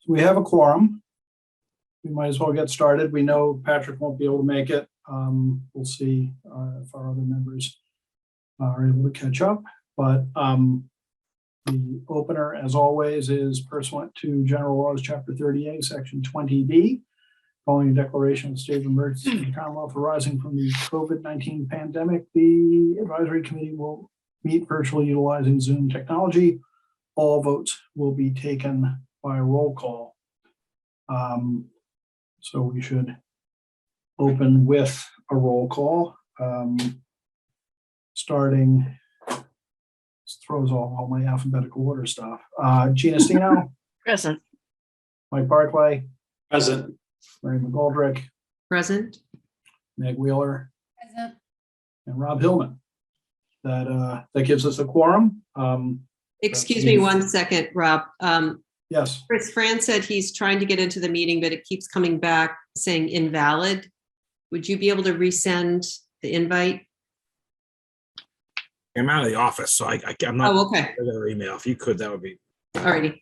So we have a quorum. We might as well get started. We know Patrick won't be able to make it. We'll see if our other members are able to catch up. But the opener, as always, is pursuant to General Laws, Chapter 38, Section 20B. Following a declaration of state of emergency in the Commonwealth arising from the COVID-19 pandemic, the advisory committee will meet virtually utilizing Zoom technology. All votes will be taken by roll call. So we should open with a roll call, starting, this throws off all my alphabetical order stuff. Gina Stino. Present. Mike Barclay. Present. Mary McGoldrick. Present. Meg Wheeler. Present. And Rob Hillman. That gives us a quorum. Excuse me 1 second, Rob. Yes. Chris Fran said he's trying to get into the meeting, but it keeps coming back saying invalid. Would you be able to resend the invite? I'm out of the office, so I'm not. Oh, okay. Regular email. If you could, that would be. Alrighty.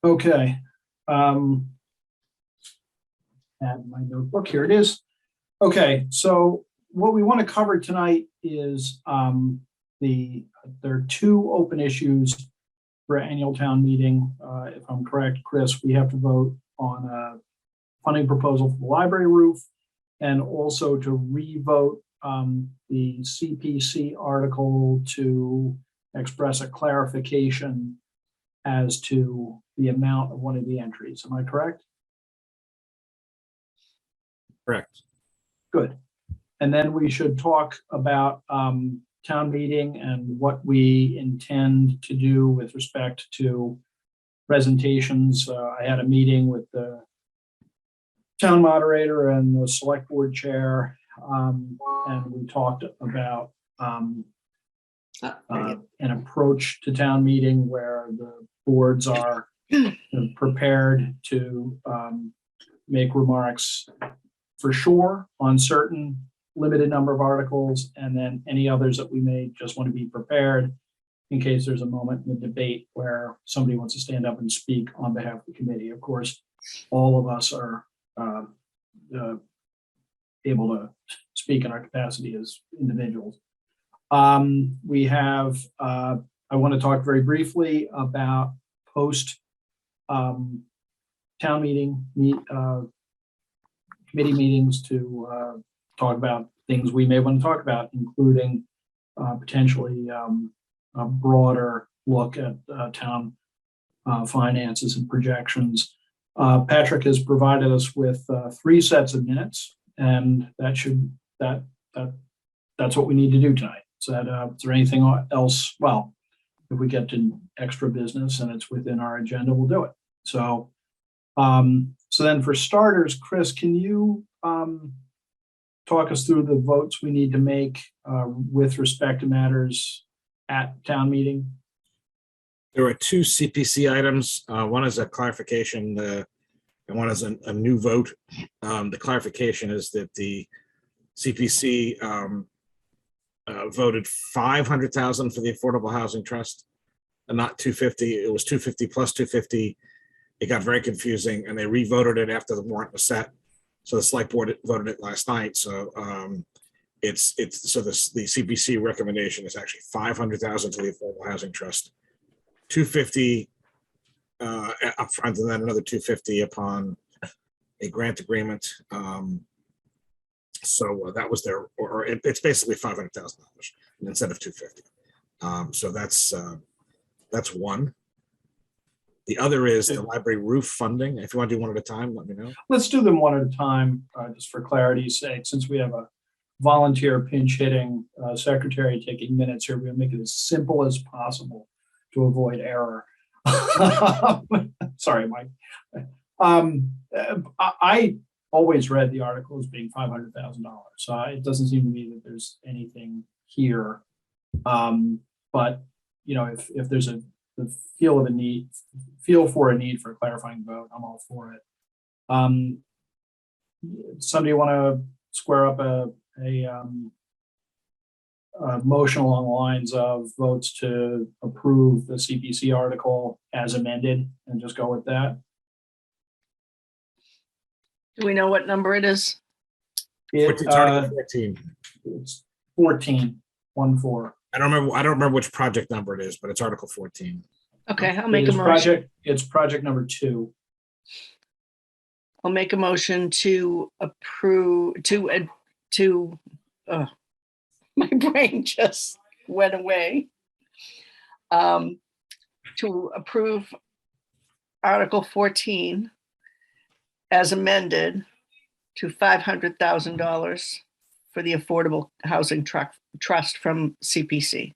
Okay. Add my notebook. Here it is. Okay, so what we want to cover tonight is there are two open issues for annual town meeting. If I'm correct, Chris, we have to vote on a funding proposal for the library roof and also to re-vote the CPC article to express a clarification as to the amount of one of the entries. Am I correct? Correct. Good. And then we should talk about town meeting and what we intend to do with respect to presentations. I had a meeting with the town moderator and the select board chair, and we talked about an approach to town meeting where the boards are prepared to make remarks for sure on certain limited number of articles, and then any others that we may just want to be prepared in case there's a moment in the debate where somebody wants to stand up and speak on behalf of the committee. Of course, all of us are able to speak in our capacity as individuals. We have, I want to talk very briefly about post town meeting committee meetings to talk about things we may want to talk about, including potentially a broader look at town finances and projections. Patrick has provided us with 3 sets of minutes, and that's what we need to do tonight. So is there anything else? Well, if we get to extra business and it's within our agenda, we'll do it. So so then for starters, Chris, can you talk us through the votes we need to make with respect to matters at town meeting? There are 2 CPC items. One is a clarification, and one is a new vote. The clarification is that the CPC voted $500,000 for the Affordable Housing Trust, and not 250. It was 250 plus 250. It got very confusing, and they re-voted it after the warrant was set. So the select board voted it last night. So the CPC recommendation is actually $500,000 to the Affordable Housing Trust, 250 upfront, and then another 250 upon a grant agreement. So that was their, or it's basically $500,000 instead of 250. So that's one. The other is the library roof funding. If you want to do one at a time, let me know. Let's do them one at a time, just for clarity's sake. Since we have a volunteer pinch hitting secretary taking minutes here, we're going to make it as simple as possible to avoid error. Sorry, Mike. I always read the article as being $500,000. So it doesn't seem to me that there's anything here. But you know, if there's a feel for a need for a clarifying vote, I'm all for it. Somebody want to square up a motion along the lines of votes to approve the CPC article as amended and just go with that. Do we know what number it is? It, It's Article 14. it's 14, 1-4. I don't remember which project number it is, but it's Article 14. Okay, I'll make a It's motion. It's project number 2. I'll make a motion to approve, my brain just went away. To approve Article 14 as amended to $500,000 for the Affordable Housing Trust from CPC.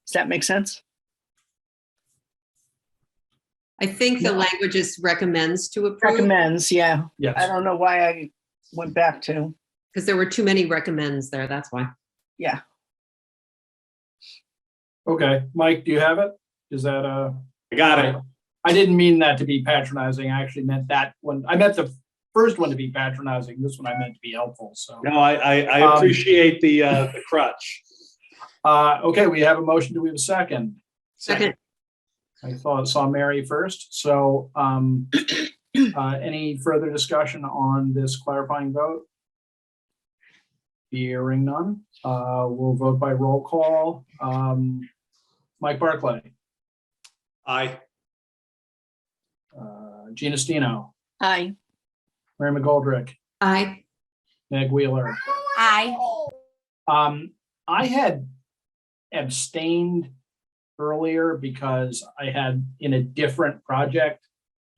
Does that make sense? I think the language is recommends to approve, Recommends, yeah. I Yes. don't know why I went back to, because there were too many recommends there, that's why. yeah. Okay, Mike, do you have it? Is that I got it. I didn't mean that to be patronizing. I actually meant that one. I meant the first one to be patronizing. This one I meant to be helpful. So, No, I appreciate the crutch. okay, we have a motion. Do we have a second? Second, I saw Mary first. So, any further discussion on this clarifying vote? Hearing none, we'll vote by roll call. Mike Barclay, Aye. Gina Stino, Aye. Mary McGoldrick, aye. Meg Wheeler. Aye. I had abstained earlier because I had in a different project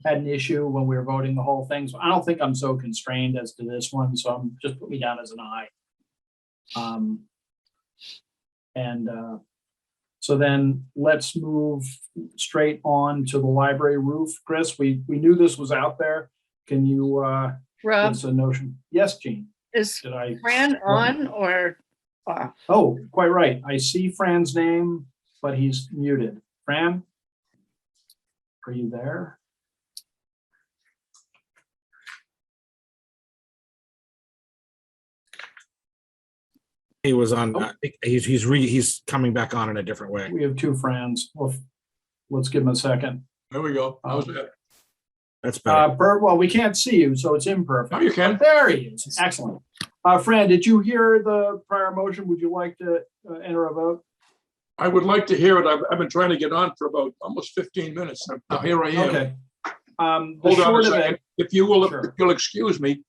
had an issue when we were voting the whole thing. So I don't think I'm so constrained as to this one. So I'm just put me down as an aye. So then let's move straight on to the library roof. Chris, we knew this was out there. Can you give Rob, us a notion? Yes, Gene. is Did I? Fran on or off? Oh, quite right. I see Fran's name, but he's muted. Fran? Are you there? He was on, he's coming back on in a different way. We have two Frans. Well, let's give him a second. There we go. How's that? That's better. Well, we can't see you, so it's imperfect. No, you can. There he is. Excellent. Fran, did you hear the prior motion? Would you like to enter a vote? I would like to hear it. I've been trying to get on for about almost 15 minutes. Now here I am. Okay. The Hold on short a of second. it, If you will, Sure. if you'll excuse me.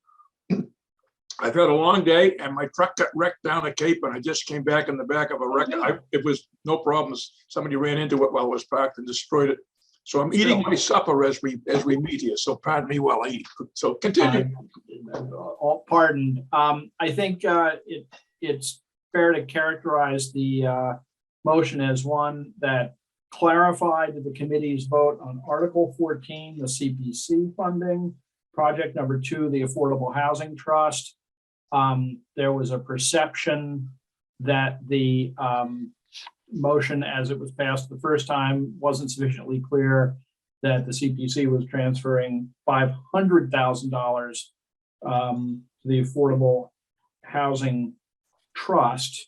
I've had a long day and my truck got wrecked down the Cape and I just came back in the back of a wreck. It was no problems. Somebody ran into it while I was parked and destroyed it. So I'm eating my supper as we meet here. So pardon me while I eat. So continue. all pardoned. I think it's fair to characterize the motion as one that clarified the committee's vote on Article 14, the CPC funding, project number 2, the Affordable Housing Trust. There was a perception that the motion as it was passed the first time wasn't sufficiently clear that the CPC was transferring $500,000 to the Affordable Housing Trust,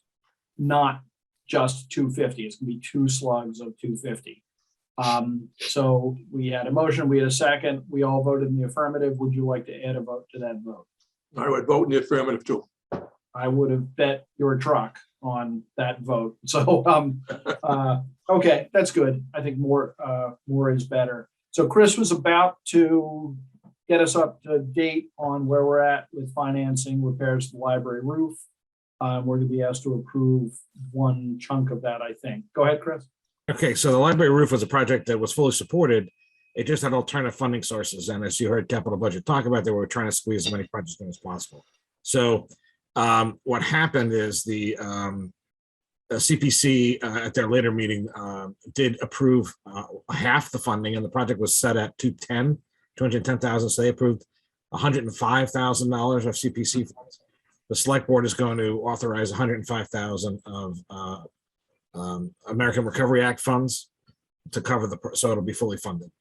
not just 250. It's gonna be 2 slugs of 250. So we had a motion, we had a second, we all voted in the affirmative. Would you like to add a vote to that vote? I would vote in the affirmative too. I would have bet your truck on that vote. So, okay, that's good. I think more is better. So Chris was about to get us up to date on where we're at with financing repairs to the library roof. We're going to be asked to approve one chunk of that, I think. Go ahead, Chris. Okay, so the library roof was a project that was fully supported. It just had alternative funding sources. And as you heard capital budget talk about, they were trying to squeeze as many projects in as possible. So what happened is the CPC at their later meeting did approve half the funding, and the project was set at 210,000. So they approved $105,000 of CPC funds. The select board is going to authorize $105,000 of American Recovery Act funds to cover so it'll be fully funded.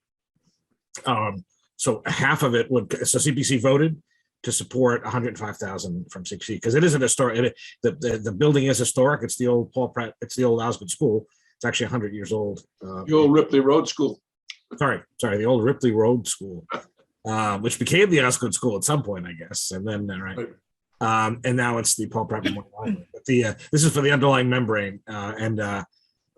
So half of it so CPC voted to support 105,000 from 6E, because it is an historic, the building is historic. It's the old Paul Pratt, it's the old Osgood School. It's actually 100 years old. The old Ripley Road School. Sorry, the old Ripley Road School, which became the Osgood School at some point, I guess. And then, right. And now it's the Paul Pratt Memorial Library. But this is for the underlying membrane. And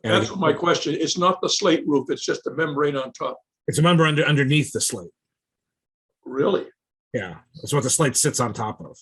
That's my question. It's not the slate roof, it's just the membrane on top. it's a membrane underneath the slate. Really? Yeah, that's what the slate sits on top of.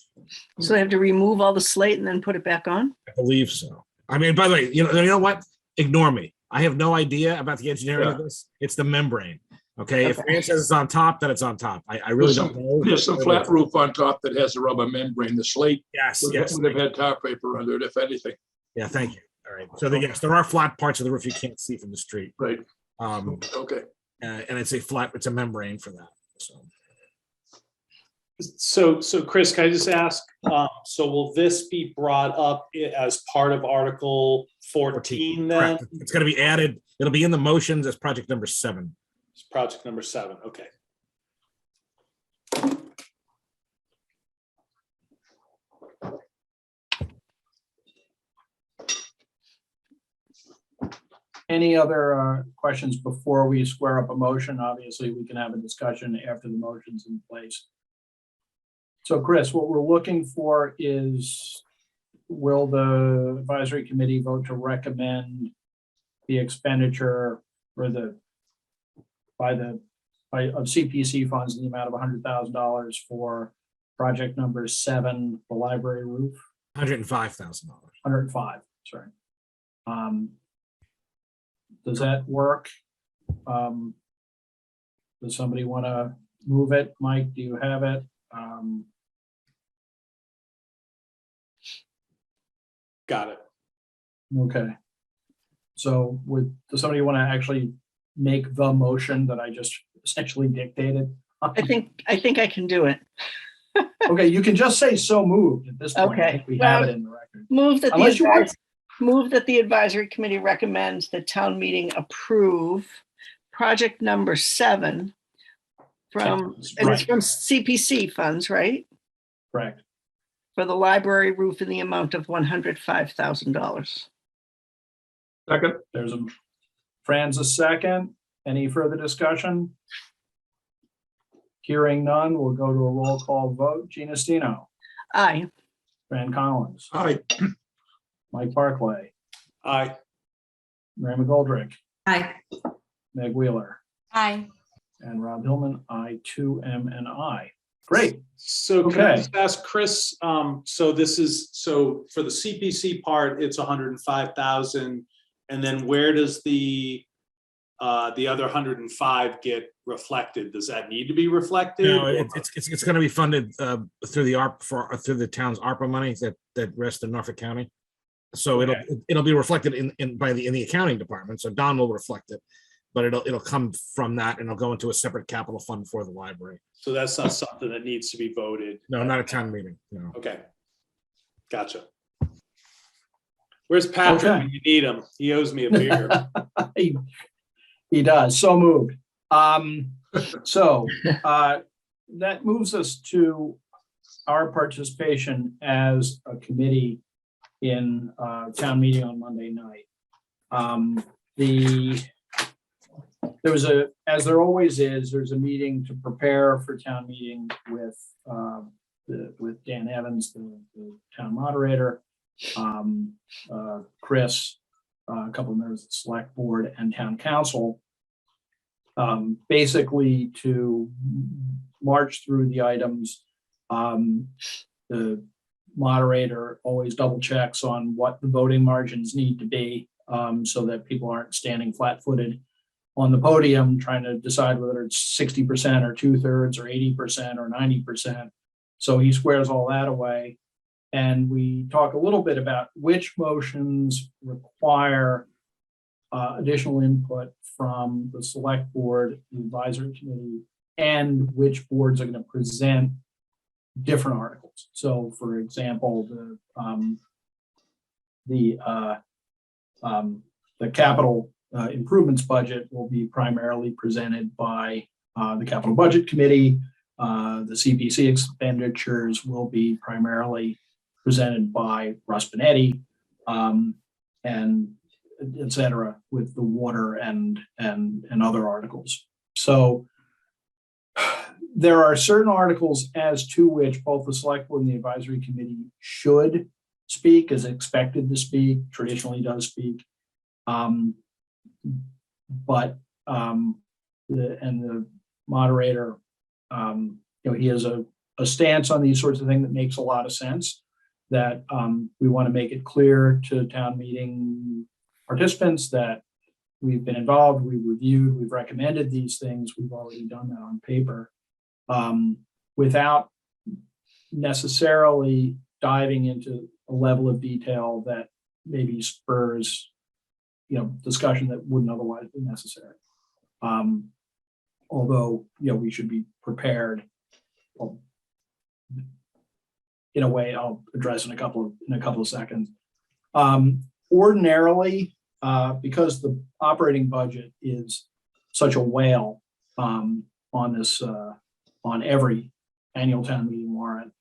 So they have to remove all the slate and then put it back on? I believe so. I mean, by the way, you know what? Ignore me. I have no idea about the engineering of this. It's the membrane. Okay. If Fran says it's on top, then it's on top. I really don't know. There's some flat roof on top that has a rubber membrane. The slate Yes. would have had tar paper under it, if anything. Yeah. Thank you. All right. So yes, there are flat parts of the roof you can't see from the street. Right. And Okay. it's a membrane for that. So Chris, can I just ask, so will this be brought up as part of Article 14 then? Correct. It's going to be added. It'll be in the motions as project number 7. It's project number 7, okay. Any other questions before we square up a motion? Obviously, we can have a discussion after the motion's in place. So Chris, what we're looking for is, will the advisory committee vote to recommend the expenditure for of CPC funds in the amount of $100,000 for project number 7, the library roof? $105,000. 105, sorry. Does that work? Does somebody want to move it? Mike, do you have it? Got it. Okay. So does somebody want to actually make the motion that I just essentially dictated? I think I can do it. Okay, you can just say so moved at this point. I Okay. think we have it in the record. Move that Unless you want- the advisory committee recommends the town meeting approve project number 7 and it's Right. from CPC funds, right? Correct. For the library roof in the amount of $105,000. Second. There's Fran's a second. Any further discussion? Hearing none, we'll go to a roll call vote. Gina Stino, Aye. Fran Collins, Aye. Mike Barclay, Aye. Mary McGoldrick, Aye. Meg Wheeler, Aye. and Rob Hillman. I too am an I. Great. So can I Okay. just ask Chris, so for the CPC part, it's 105,000. And then where does the other 105 get reflected? Does that need to be reflected? No, or- it's going to be funded through the through the town's ARPA money that rests in Norfolk County. So it'll be reflected in the accounting department. So Don will reflect it, but it'll come from that and it'll go into a separate capital fund for the library. So that's not something that needs to be voted. No, not a town meeting. No. Okay. Gotcha. Where's Patrick Okay. when you need him? He owes me a beer. He does. So moved. So that moves us to our participation as a committee in town meeting on Monday night. As there always is, there's a meeting to prepare for town meeting with Dan Evans, the town moderator, Chris, a couple of members of the select board and town council, basically to march through the items. The moderator always double checks on what the voting margins need to be, so that people aren't standing flat-footed on the podium trying to decide whether it's 60% or 2/3 or 80% or 90%. So he squares all that away. And we talk a little bit about which motions require additional input from the select board, the advisory committee, and which boards are going to present different articles. So for example, the capital improvements budget will be primarily presented by the capital budget committee. The CPC expenditures will be primarily presented by Russ Benetti, and et cetera, with the water and other articles. So there are certain articles as to which both the select board and the advisory committee should speak, is expected to speak, traditionally does speak. But the moderator, he has a stance on these sorts of things that makes a lot of sense, that we want to make it clear to town meeting participants that we've been involved, we've reviewed, we've recommended these things, we've already done that on paper, without necessarily diving into a level of detail that maybe spurs, discussion that wouldn't otherwise be necessary. Although, we should be prepared. Well, in a way, I'll address in a couple of seconds. Ordinarily, because the operating budget is such a whale on this, on every annual town meeting warrant,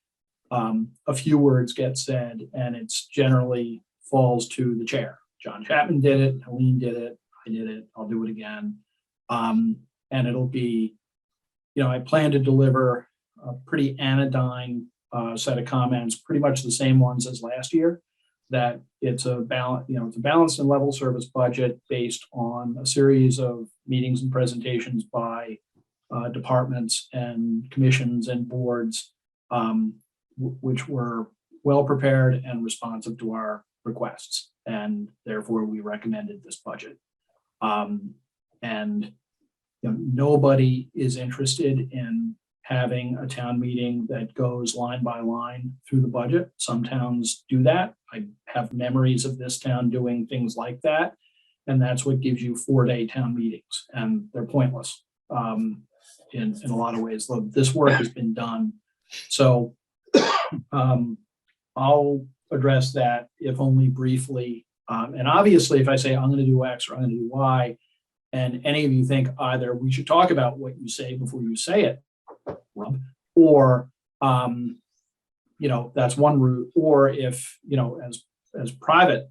a few words get said, and it's generally falls to the chair. John Chapman did it, Helene did it, I did it, I'll do it again. And it'll be, I plan to deliver a pretty anodyne set of comments, pretty much the same ones as last year, that it's a balance, it's a balanced and level service budget based on a series of meetings and presentations by departments and commissions and boards, which were well prepared and responsive to our requests, and therefore we recommended this budget. And nobody is interested in having a town meeting that goes line by line through the budget. Some towns do that. I have memories of this town doing things like that, and that's what gives you 4-day town meetings, and they're pointless in a lot of ways. This work has been done, so I'll address that, if only briefly. And obviously, if I say I'm going to do X or I'm going to do Y, and any of you think either we should talk about what you say before you say it, or that's one route, or if as private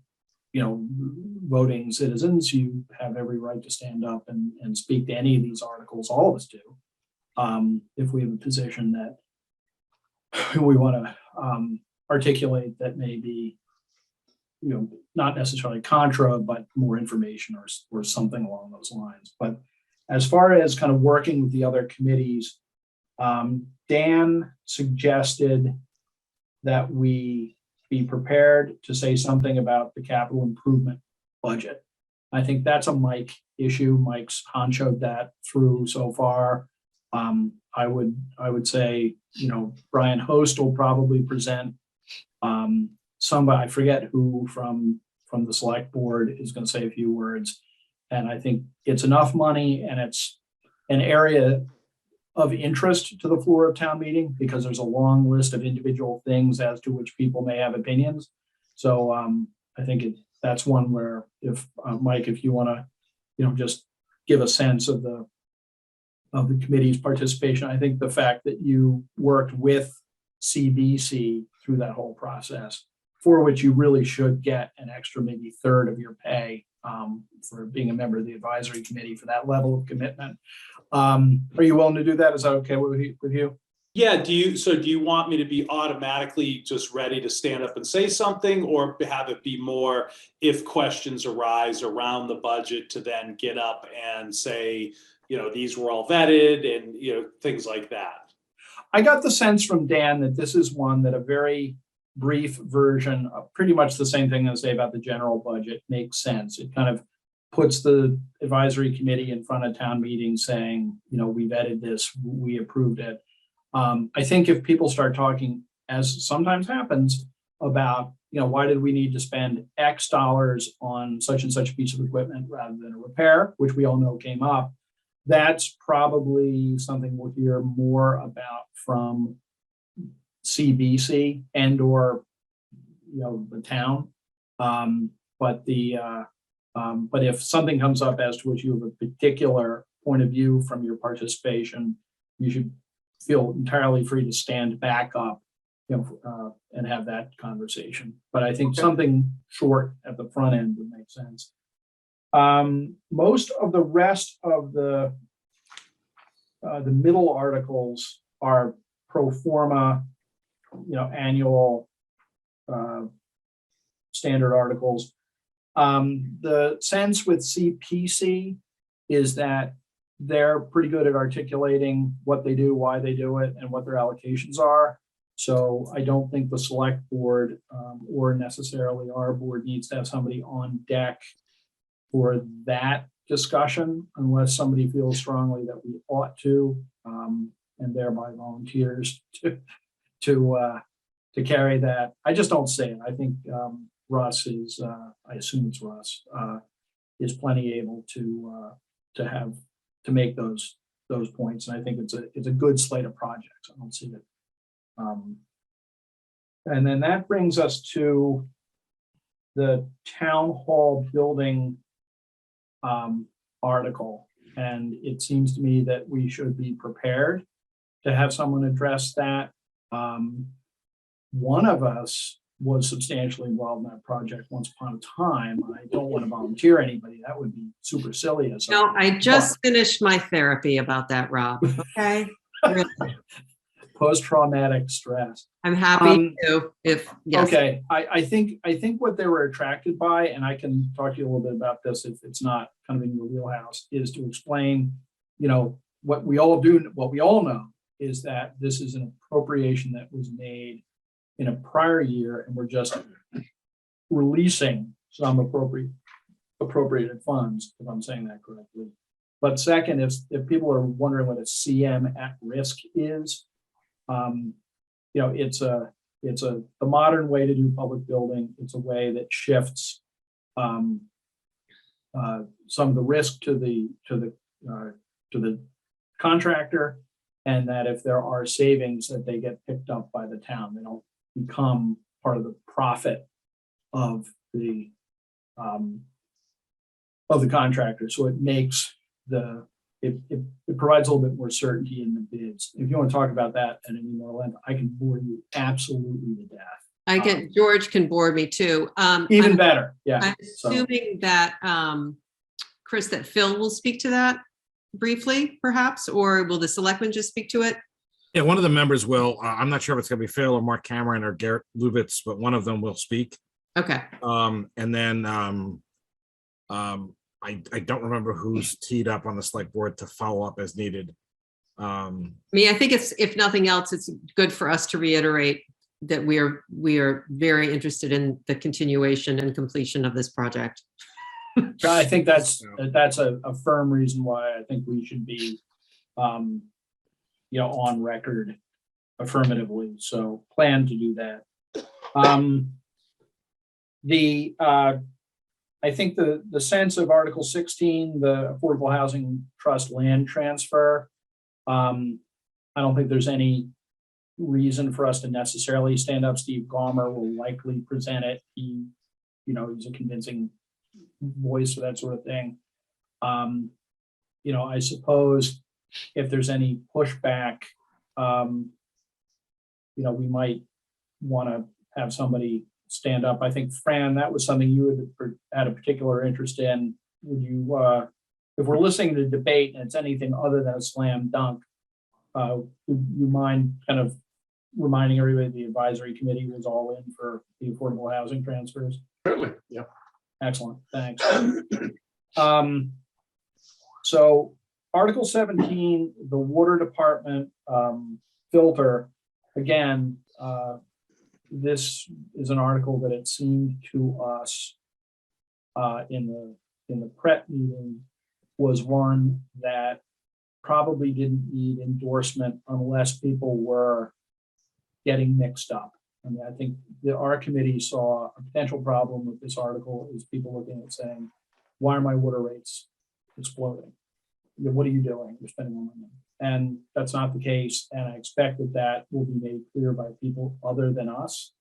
voting citizens, you have every right to stand up and speak to any of these articles. All of us do, if we have a position that we want to articulate that may be not necessarily contra, but more information or something along those lines. But as far as kind of working with the other committees, Dan suggested that we be prepared to say something about the capital improvement budget. I think that's a Mike issue. Mike's honchoed that through so far. I would say, Brian Host will probably present. Somebody, I forget who from the select board, is going to say a few words. And I think it's enough money, and it's an area of interest to the floor of town meeting, because there's a long list of individual things as to which people may have opinions. So I think that's one where, if Mike, if you want to, just give a sense of the committee's participation. I think the fact that you worked with CBC through that whole process, for which you really should get an extra maybe third of your pay for being a member of the advisory committee for that level of commitment. Are you willing to do that? Is that okay with you? Yeah, do you want me to be automatically just ready to stand up and say something, or have it be more, if questions arise around the budget, to then get up and say, these were all vetted, and things like that? I got the sense from Dan that this is one that a very brief version of pretty much the same thing I say about the general budget makes sense. It kind of puts the advisory committee in front of town meeting saying, we vetted this, we approved it. I think if people start talking, as sometimes happens, about, why did we need to spend X dollars on such and such a piece of equipment rather than a repair, which we all know came up, that's probably something we'll hear more about from CBC and or the town. But if something comes up as to which you have a particular point of view from your participation, you should feel entirely free to stand back up, and have that conversation. But I think something short at the front end would make sense. Most of the rest of the middle articles are pro forma, annual standard articles. The sense with CPC is that they're pretty good at articulating what they do, why they do it, and what their allocations are. So I don't think the select board or necessarily our board needs to have somebody on deck for that discussion, unless somebody feels strongly that we ought to, and thereby volunteers to carry that. I just don't say it. I think Russ is, I assume it's Russ, is plenty able to make those points. And I think it's a good slate of projects. I don't see it. And then that brings us to the town hall building article. And it seems to me that we should be prepared to have someone address that. One of us was substantially involved in that project once upon a time. I don't want to volunteer anybody. That would be super silly. No, I just finished my therapy about that, Rob. Okay. Really. Post-traumatic stress. I'm happy to, yes. Okay, I think what they were attracted by, and I can talk to you a little bit about this if it's not kind of in your wheelhouse, is to explain, what we all know is that this is an appropriation that was made in a prior year, and we're just releasing some appropriated funds, if I'm saying that correctly. But second, if people are wondering what a CM at risk is, it's the modern way to do public building. It's a way that shifts some of the risk to the contractor, and that if there are savings, that they get picked up by the town. They don't become part of the profit of the contractor. So it makes it provides a little bit more certainty in the bids. If you want to talk about that at any more length, I can bore you absolutely to death. George can bore me too. Even better. Yeah. I'm assuming that, Chris, that Phil will speak to that briefly, perhaps, or will the selectmen just speak to it? Yeah, one of the members will. I'm not sure if it's going to be Phil or Mark Cameron or Garrett Lubitz, but one of them will speak. Okay. And then I don't remember who's teed up on the select board to follow up as needed. I think it's, if nothing else, it's good for us to reiterate that we are very interested in the continuation and completion of this project. I think that's a firm reason why I think we should be, on record affirmatively. So plan to do that. I think the sense of Article 16, the Affordable Housing Trust land transfer, I don't think there's any reason for us to necessarily stand up. Steve Gomer will likely present it. He's a convincing voice for that sort of thing. I suppose if there's any pushback, we might want to have somebody stand up. I think, Fran, that was something you had a particular interest in. Would you, if we're listening to the debate and it's anything other than a slam dunk, would you mind kind of reminding everybody the advisory committee was all in for the affordable housing transfers? Certainly, yeah. Excellent, thanks. So Article 17, the water department filter, again, this is an article that it seemed to us in the prep meeting was one that probably didn't need endorsement unless people were getting mixed up. I mean, I think our committee saw a potential problem with this article is people looking at saying, why are my water rates exploding? What are you doing? You're spending more money. And that's not the case. And I expect that will be made clear by people other than us.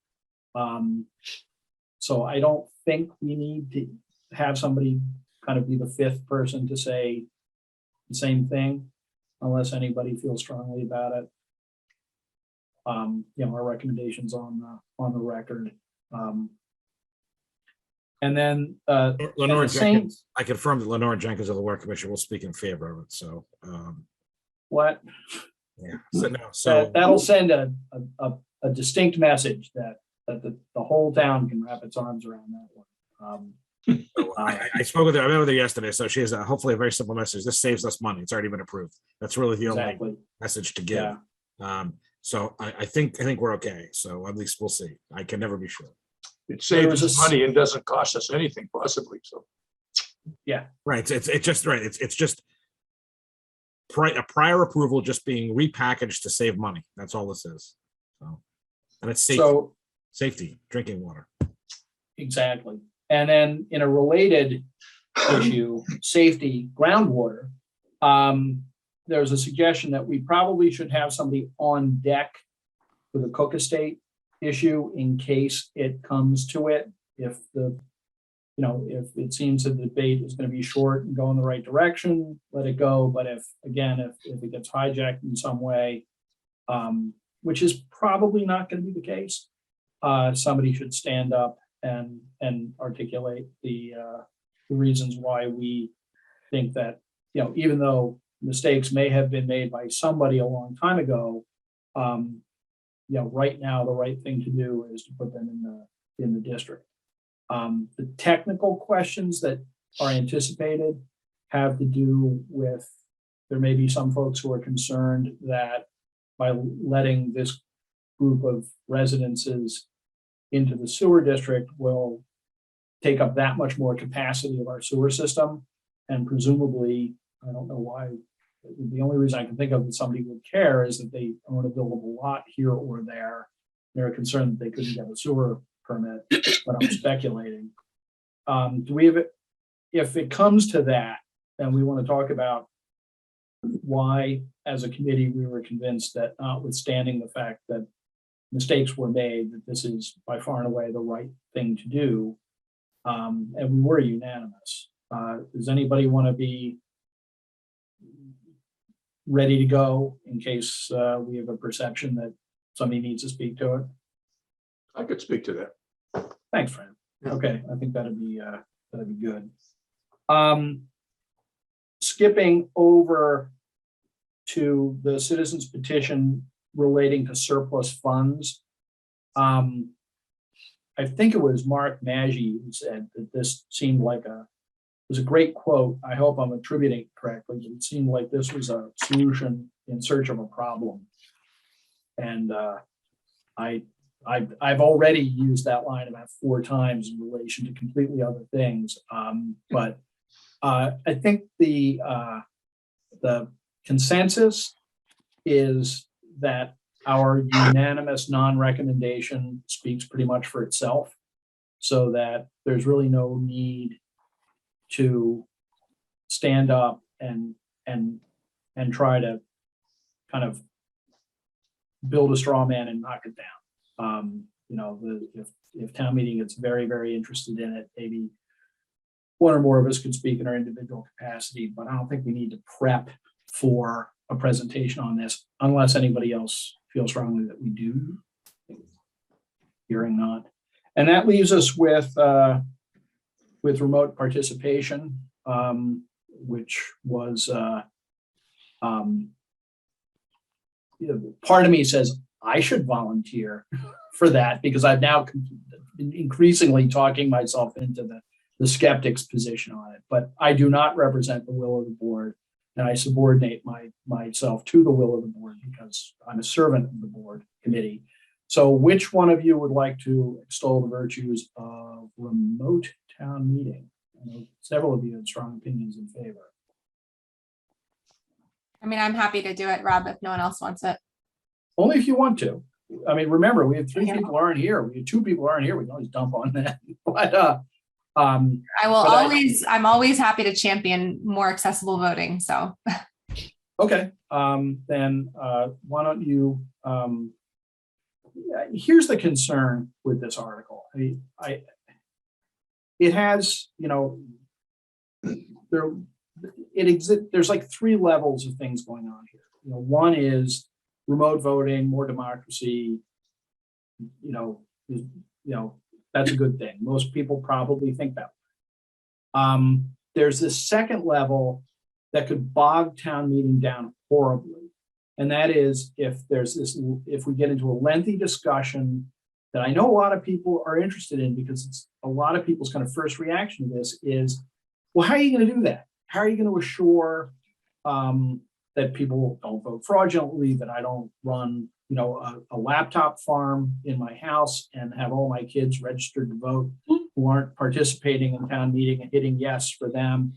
So I don't think we need to have somebody kind of be the fifth person to say the same thing, unless anybody feels strongly about it. our recommendations on the record. And then Lenore at the same- Jenkins, I confirmed that Lenore Jenkins of the Work Commission will speak in favor of it, so, what yeah. So that'll send a distinct message that the whole town can wrap its arms around that one. I spoke with her, I met with her yesterday, so she has hopefully a very simple message. This saves us money. It's already been approved. That's really the only Exactly. message to give. Yeah. So I think we're okay. So at least we'll see. I can never be sure. It saves was us money and doesn't cost us anything possibly, so. Right. It's just right. It's just a prior approval just being repackaged to save money. That's all this is. So, and it's safety, So safety, drinking water. exactly. And then in a related issue, safety, groundwater, there's a suggestion that we probably should have somebody on deck for the Cook Estate issue in case it comes to it. If if it seems that the debate is going to be short and go in the right direction, let it go. But if it gets hijacked in some way, which is probably not going to be the case, somebody should stand up and articulate the reasons why we think that, even though mistakes may have been made by somebody a long time ago, right now the right thing to do is to put them in the district. The technical questions that are anticipated have to do with, there may be some folks who are concerned that by letting this group of residences into the sewer district will take up that much more capacity of our sewer system. And presumably, I don't know why, the only reason I can think of that somebody would care is that they own a buildable lot here or there. They're concerned that they couldn't get a sewer permit, but I'm speculating. If it comes to that, then we want to talk about why, as a committee, we were convinced that, notwithstanding the fact that mistakes were made, that this is by far and away the right thing to do. And we were unanimous. Does anybody want to be ready to go in case we have a perception that somebody needs to speak to it? I could speak to that. Thanks, Fran. Yeah. Okay, I think that'd be good. Skipping over to the citizens petition relating to surplus funds. I think it was Mark Maggi who said that this seemed like it was a great quote. I hope I'm attributing it correctly, but it seemed like this was a solution in search of a problem. And I've already used that line about 4 times in relation to completely other things. But I think the consensus is that our unanimous non-recommendation speaks pretty much for itself, so that there's really no need to stand up and try to kind of build a straw man and knock it down. If town meeting gets very, very interested in it, maybe one or more of us could speak in our individual capacity, but I don't think we need to prep for a presentation on this unless anybody else feels strongly that we do. Hearing not. And that leaves us with remote participation, which was part of me says I should volunteer for that because I've now been increasingly talking myself into the skeptic's position on it. But I do not represent the will of the board, and I subordinate myself to the will of the board because I'm a servant of the board committee. So which one of you would like to extol the virtues of remote town meeting? I know several of you have strong opinions in favor. I mean, I'm happy to do it, Rob, if no one else wants it. Only if you want to. I mean, remember, we have 3 people who aren't here. We have 2 people who aren't here. We can always dump on that. But I'm always happy to champion more accessible voting, so. okay, then why don't you, here's the concern with this article. It has, there's like 3 levels of things going on here. One is remote voting, more democracy, that's a good thing. Most people probably think that way. There's this second level that could bog town meeting down horribly. And that is if we get into a lengthy discussion that I know a lot of people are interested in, because it's a lot of people's kind of first reaction to this is, well, how are you going to do that? How are you going to assure that people don't vote fraudulently, that I don't run, a laptop farm in my house and have all my kids registered to vote who aren't participating in town meeting and hitting yes for them?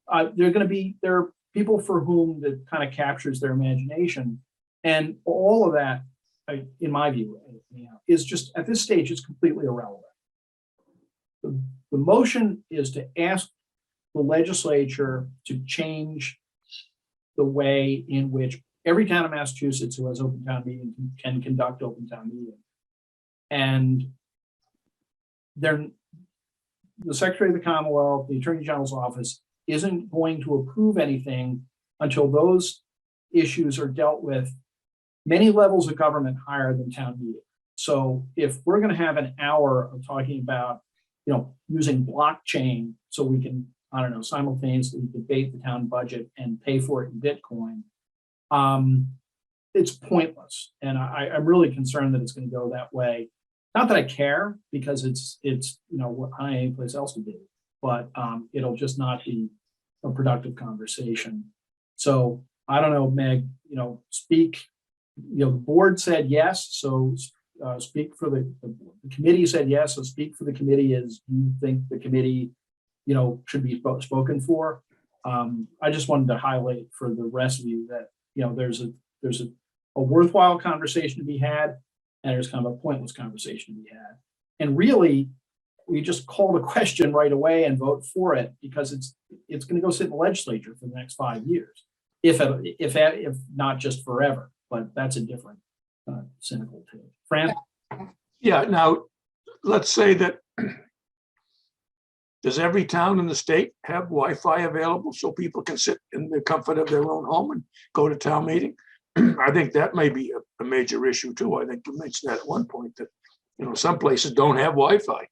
There are people for whom that kind of captures their imagination. And all of that, in my view, is just at this stage, it's completely irrelevant. The motion is to ask the legislature to change the way in which every town in Massachusetts who has open town meeting can conduct open town meeting. And the Secretary of the Commonwealth, the Attorney General's office, isn't going to approve anything until those issues are dealt with many levels of government higher than town meeting. So if we're going to have an hour of talking about, using blockchain so we can, simultaneously debate the town budget and pay for it in Bitcoin, it's pointless. And I'm really concerned that it's going to go that way. Not that I care, because it's what I ain't any place else to be, but it'll just not be a productive conversation. So I don't know, Meg, speak, the board said yes. So speak for the committee said yes. So speak for the committee as you think the committee, should be spoken for. I just wanted to highlight for the rest of you that, there's a worthwhile conversation to be had, and there's kind of a pointless conversation to be had. And really, we just call the question right away and vote for it, because it's going to go sit in the legislature for the next 5 years, if not just forever. But that's a different cynical take. Fran? Yeah, now, let's say that, does every town in the state have Wi-Fi available so people can sit in the comfort of their own home and go to town meeting? I think that may be a major issue too. I think you mentioned that at one point, that, some places don't have Wi-Fi.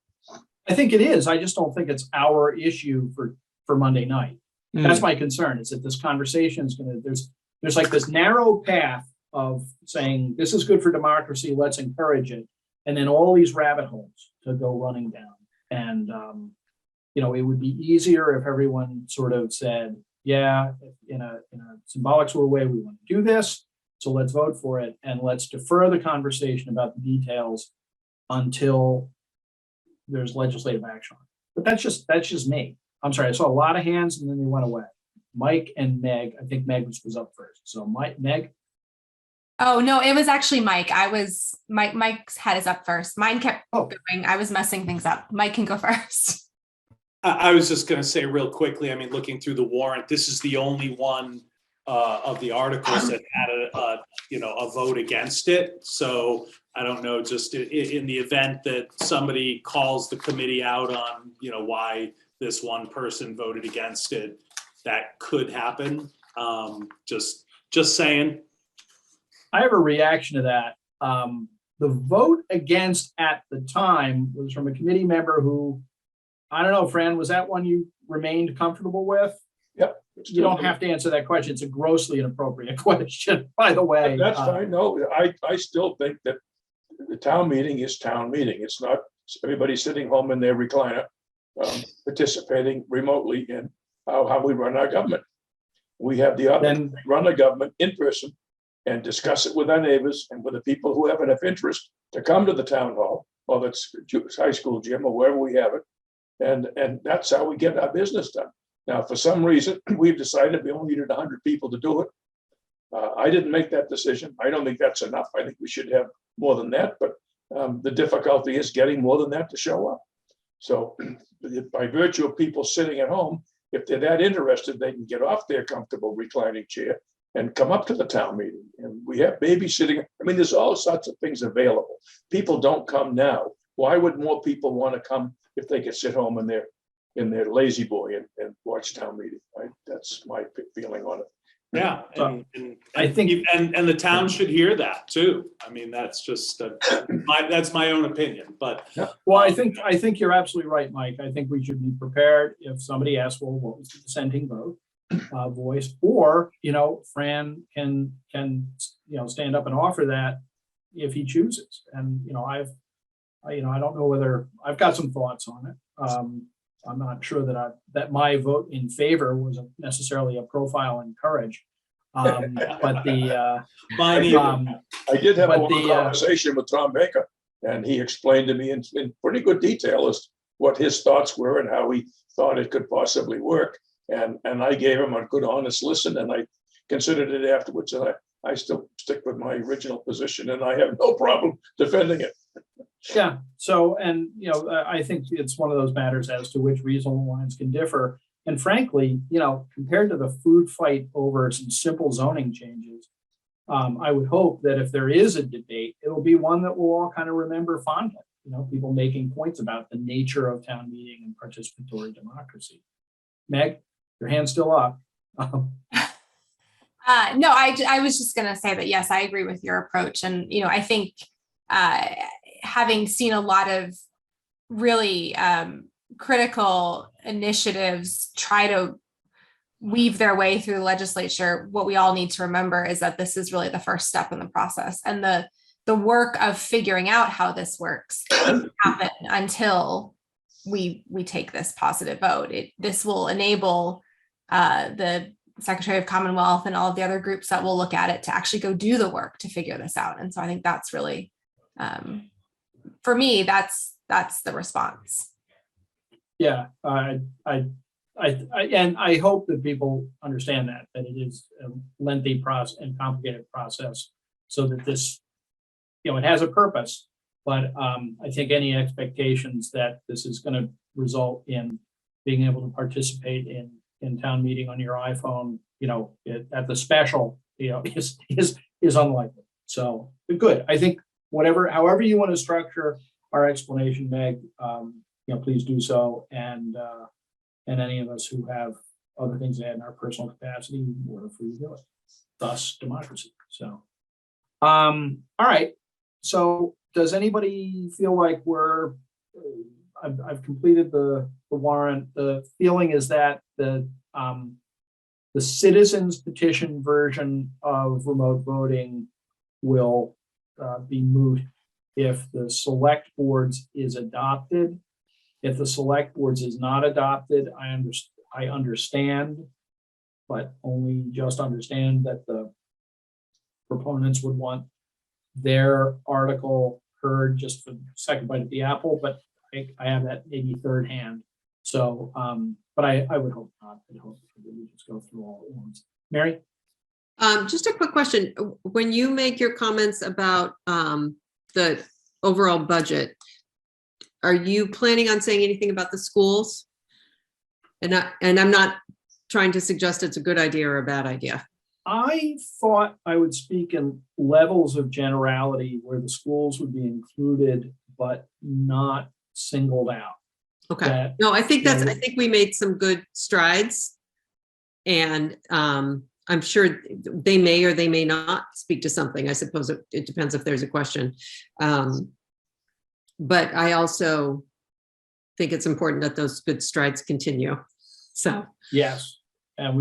I think it is. I just don't think it's our issue for Monday night. That's my concern, is that this conversation is going to, there's like this narrow path of saying, this is good for democracy, let's encourage it. And then all these rabbit holes to go running down. And, it would be easier if everyone sort of said, yeah, in a symbolic sort of way, we want to do this. So let's vote for it. And let's defer the conversation about the details until there's legislative action. But that's just me. I'm sorry, I saw a lot of hands and then they went away. Mike and Meg, I think Meg was up first. So Meg? Oh, no, it was actually Mike. Mike's head is up first. Mine kept going. I was messing things up. Mike can go first. I was just going to say real quickly, looking through the warrant, this is the only one of the articles that had a vote against it. So I don't know, just in the event that somebody calls the committee out on, why this one person voted against it, that could happen. Just saying. I have a reaction to that. The vote against at the time was from a committee member who, I don't know, Fran, was that one you remained comfortable with? Yep. You don't have to answer that question. It's a grossly inappropriate question, by the way. That's fine. No, I still think that the town meeting is town meeting. It's not everybody sitting home in their recliner, participating remotely in how we run our government. We have the option to run the government in person and discuss it with our neighbors and with the people who have enough interest to come to the town hall, or that's high school gym or wherever we have it. And that's how we get our business done. Now, for some reason, we've decided we only needed 100 people to do it. I didn't make that decision. I don't think that's enough. I think we should have more than that, but the difficulty is getting more than that to show up. So by virtue of people sitting at home, if they're that interested, they can get off their comfortable reclining chair and come up to the town meeting. And we have babysitting. There's all sorts of things available. People don't come now. Why would more people want to come if they could sit home in their lazy boy and watch town meeting? Right? That's my feeling on it. Yeah, So, and I think- and the town should hear that too. I mean, that's just that's my own opinion, but Well, I think you're absolutely right, Mike. I think we should be prepared if somebody asks, well, what was the dissenting vote voice? Or, Fran can, stand up and offer that if he chooses. And, I don't know whether, I've got some thoughts on it. I'm not sure that my vote in favor wasn't necessarily a profile in courage. But mine either. I did have a But long conversation with Tom Baker, and he explained to me in pretty good detail as what his thoughts were and how he thought it could possibly work. And I gave him a good, honest listen, and I considered it afterwards. And I still stick with my original position, and I have no problem defending it. Yeah. So, and, I think it's one of those matters as to which reasonable lines can differ. And frankly, compared to the food fight over some simple zoning changes, I would hope that if there is a debate, it'll be one that we'll all kind of remember fondly. People making points about the nature of town meeting and participatory democracy. Meg, your hand's still up. No, I was just going to say that, yes, I agree with your approach. And, I think having seen a lot of really critical initiatives try to weave their way through the legislature, what we all need to remember is that this is really the first step in the process. And the work of figuring out how this works doesn't happen until we take this positive vote. This will enable the Secretary of Commonwealth and all of the other groups that will look at it to actually go do the work to figure this out. And so I think that's really, for me, that's the response. Yeah, and I hope that people understand that it is a lengthy process and complicated process, so that this, it has a purpose. But I think any expectations that this is going to result in being able to participate in town meeting on your iPhone, at the special, is unlikely. So good. I think however you want to structure our explanation, Meg, please do so. And any of us who have other things to add in our personal capacity, we're free to do it. Thus, democracy. So, all right. So, does anybody feel like I've completed the warrant? The feeling is that the citizens petition version of remote voting will be moot if the select boards is adopted. If the select boards is not adopted, I understand, but only just understand that the proponents would want their article heard just for the second bite at the apple, but I have that maybe third hand. So, but I would hope not. I hope that we just go through all at once. Mary? Just a quick question. When you make your comments about the overall budget, are you planning on saying anything about the schools? And I'm not trying to suggest it's a good idea or a bad idea. I thought I would speak in levels of generality where the schools would be included, but not singled out. Okay. No, I think I think we made some good strides, and I'm sure they may or they may not speak to something. I suppose it depends if there's a question. But I also think it's important that those good strides continue. So yes, and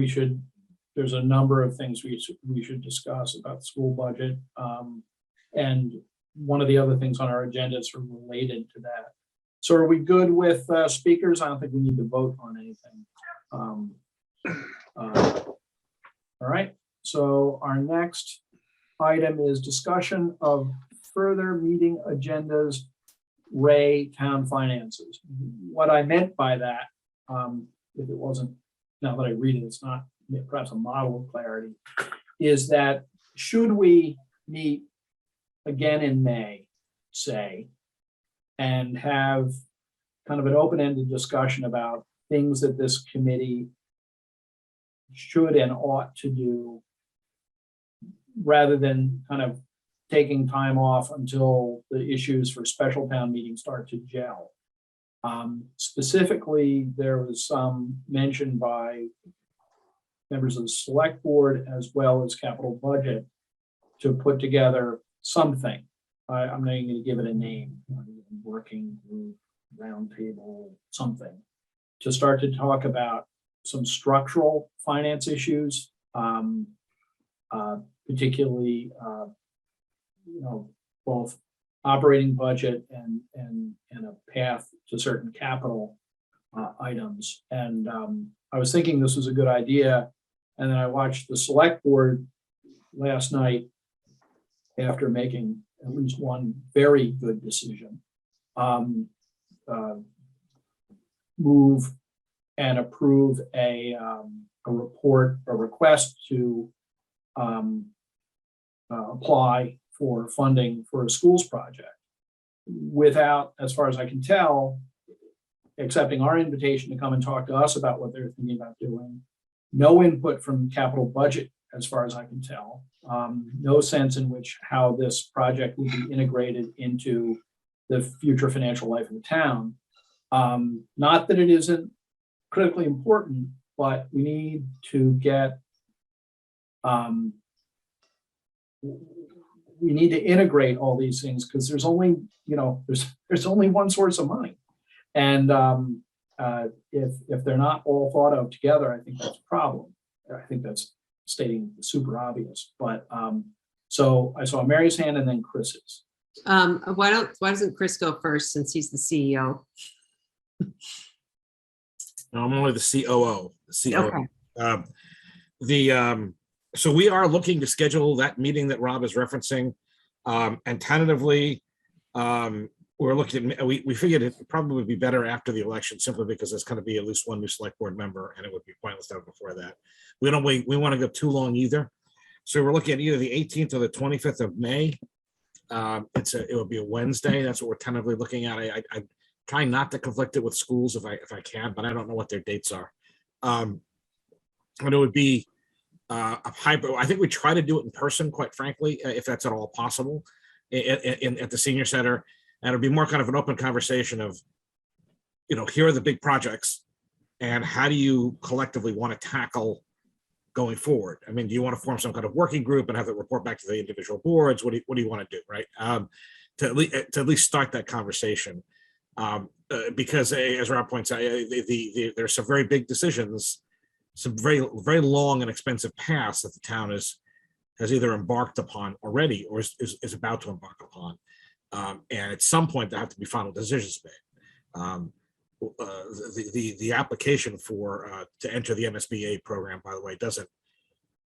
there's a number of things we should discuss about the school budget. And one of the other things on our agenda is related to that. So are we good with speakers? I don't think we need to vote on anything. All right, so our next item is discussion of further meeting agendas, Ray town finances. What I meant by that, if it wasn't, now that I read it, it's not perhaps a model of clarity, is that should we meet again in May, say, and have kind of an open-ended discussion about things that this committee should and ought to do, rather than kind of taking time off until the issues for special town meetings start to gel. Specifically, there was some mention by members of the select board as well as capital budget to put together something. I'm not even going to give it a name, working group, roundtable, something, to start to talk about some structural finance issues, particularly, both operating budget and a path to certain capital items. And I was thinking this was a good idea. And then I watched the select board last night after making at least one very good decision, move and approve a report, a request to apply for funding for a schools project without, as far as I can tell, accepting our invitation to come and talk to us about what they're thinking about doing. No input from capital budget, as far as I can tell. No sense in which how this project will be integrated into the future financial life of the town. Not that it isn't critically important, but we need to get, we need to integrate all these things because there's only, there's only one source of money. And if they're not all thought of together, I think that's a problem. I think that's stating super obvious. But so I saw Mary's hand and then Chris's. Why doesn't Chris go first since he's the CEO? No, I'm only the COO. Okay. So we are looking to schedule that meeting that Rob is referencing, and tentatively, we're looking at, we figured it would probably be better after the election, simply because there's going to be at least one new select board member, and it would be pointless to have before that. We want to go too long either. So we're looking at either the 18th or the 25th of May. It would be a Wednesday. That's what we're tentatively looking at. I try not to conflict it with schools if I can, but I don't know what their dates are. And it would be a hybrid. I think we try to do it in person, quite frankly, if that's at all possible, at the senior center. And it'll be more kind of an open conversation of, here are the big projects and how do you collectively want to tackle going forward? I mean, do you want to form some kind of working group and have it report back to the individual boards? What do you want to do, right? To at least start that conversation. Because as Rob points out, there's some very big decisions, some very, very long and expensive paths that the town has either embarked upon already or is about to embark upon. And at some point there have to be final decisions made. The application for to enter the MSBA program, by the way, doesn't,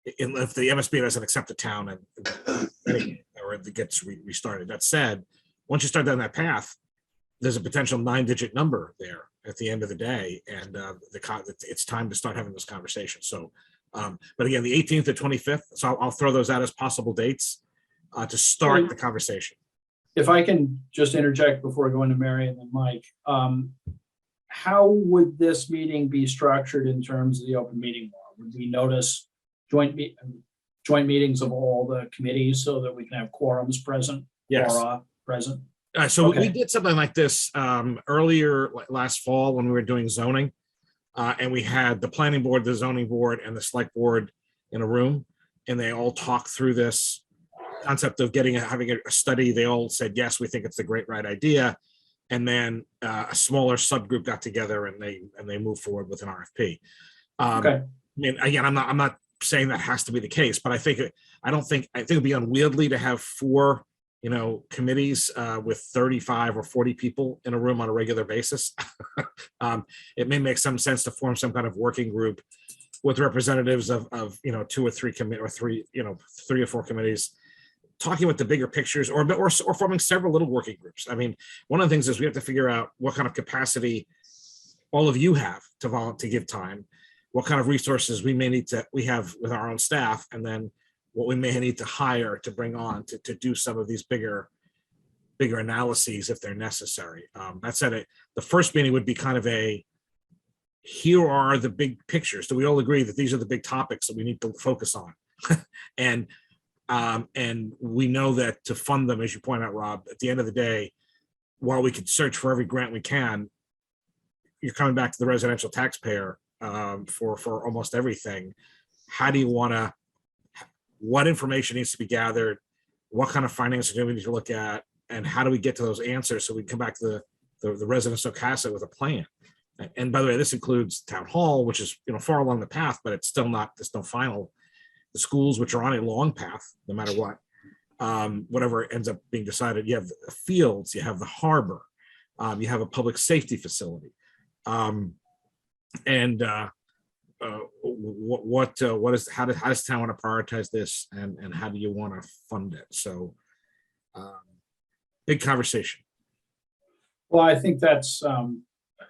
if the MSBA doesn't accept the town or it gets restarted. That said, once you start down that path, there's a potential 9-digit number there at the end of the day, and it's time to start having this conversation. So, but again, the 18th to 25th. So I'll throw those out as possible dates to start the conversation. If I can just interject before going to Mary and then Mike, how would this meeting be structured in terms of the open meeting law? Would we notice joint meetings of all the committees so that we can have quorums present? Yes. Or, present. So Okay. we did something like this earlier last fall when we were doing zoning, and we had the planning board, the zoning board, and the select board in a room, and they all talked through this concept of having a study. They all said, yes, we think it's a right idea. And then a smaller subgroup got together and they moved forward with an RFP. Okay. I mean, again, I'm not saying that has to be the case, but I think it'd be unwieldy to have 4, committees with 35 or 40 people in a room on a regular basis. It may make some sense to form some kind of working group with representatives of 2 or 3 or 3 or 4 committees, talking with the bigger pictures, or forming several little working groups. I mean, one of the things is we have to figure out what kind of capacity all of you have to give time, what kind of resources we have with our own staff, and then what we may need to hire to bring on to do some of these bigger analyses if they're necessary. That said, the first meeting would be kind of here are the big pictures. Do we all agree that these are the big topics that we need to focus on? And we know that to fund them, as you point out, Rob, at the end of the day, while we could search for every grant we can, you're coming back to the residential taxpayer for almost everything. how do you want to, what information needs to be gathered, what kind of financing do we need to look at, and how do we get to those answers so we can come back to the residents of Cohasset with a plan. And by the way, this includes town hall, which is, you know, far along the path, but it's still no final. The schools, which are on a long path, no matter what, whatever ends up being decided. You have the fields, you have the harbor, you have a public safety facility, and what is, how does town want to prioritize this, and how do you want to fund it? So, big conversation. Well, I think that's,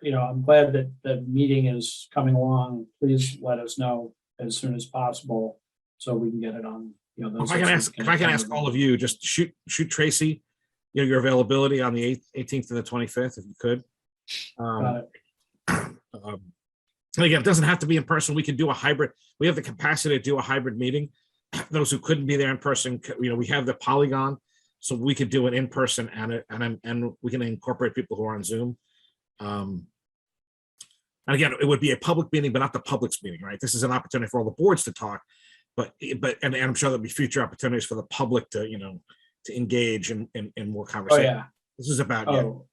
you know, I'm glad that the meeting is coming along. Please let us know as soon as possible so we can get it on, you know. If I can ask all of you, just shoot Tracy, you know, your availability on the 18th and the 25th, if you could. Got it. And again, it doesn't have to be in person. We can do a hybrid. We have the capacity to do a hybrid meeting. Those who couldn't be there in person, you know, we have the Polygon, so we could do it in person, and we can incorporate people who are on Zoom. And again, it would be a public meeting, but not the public's meeting, right? This is an opportunity for all the boards to talk, but I'm sure there'll be future opportunities for the public to, you know, to engage in more Oh, conversation. yeah. This is about, Oh,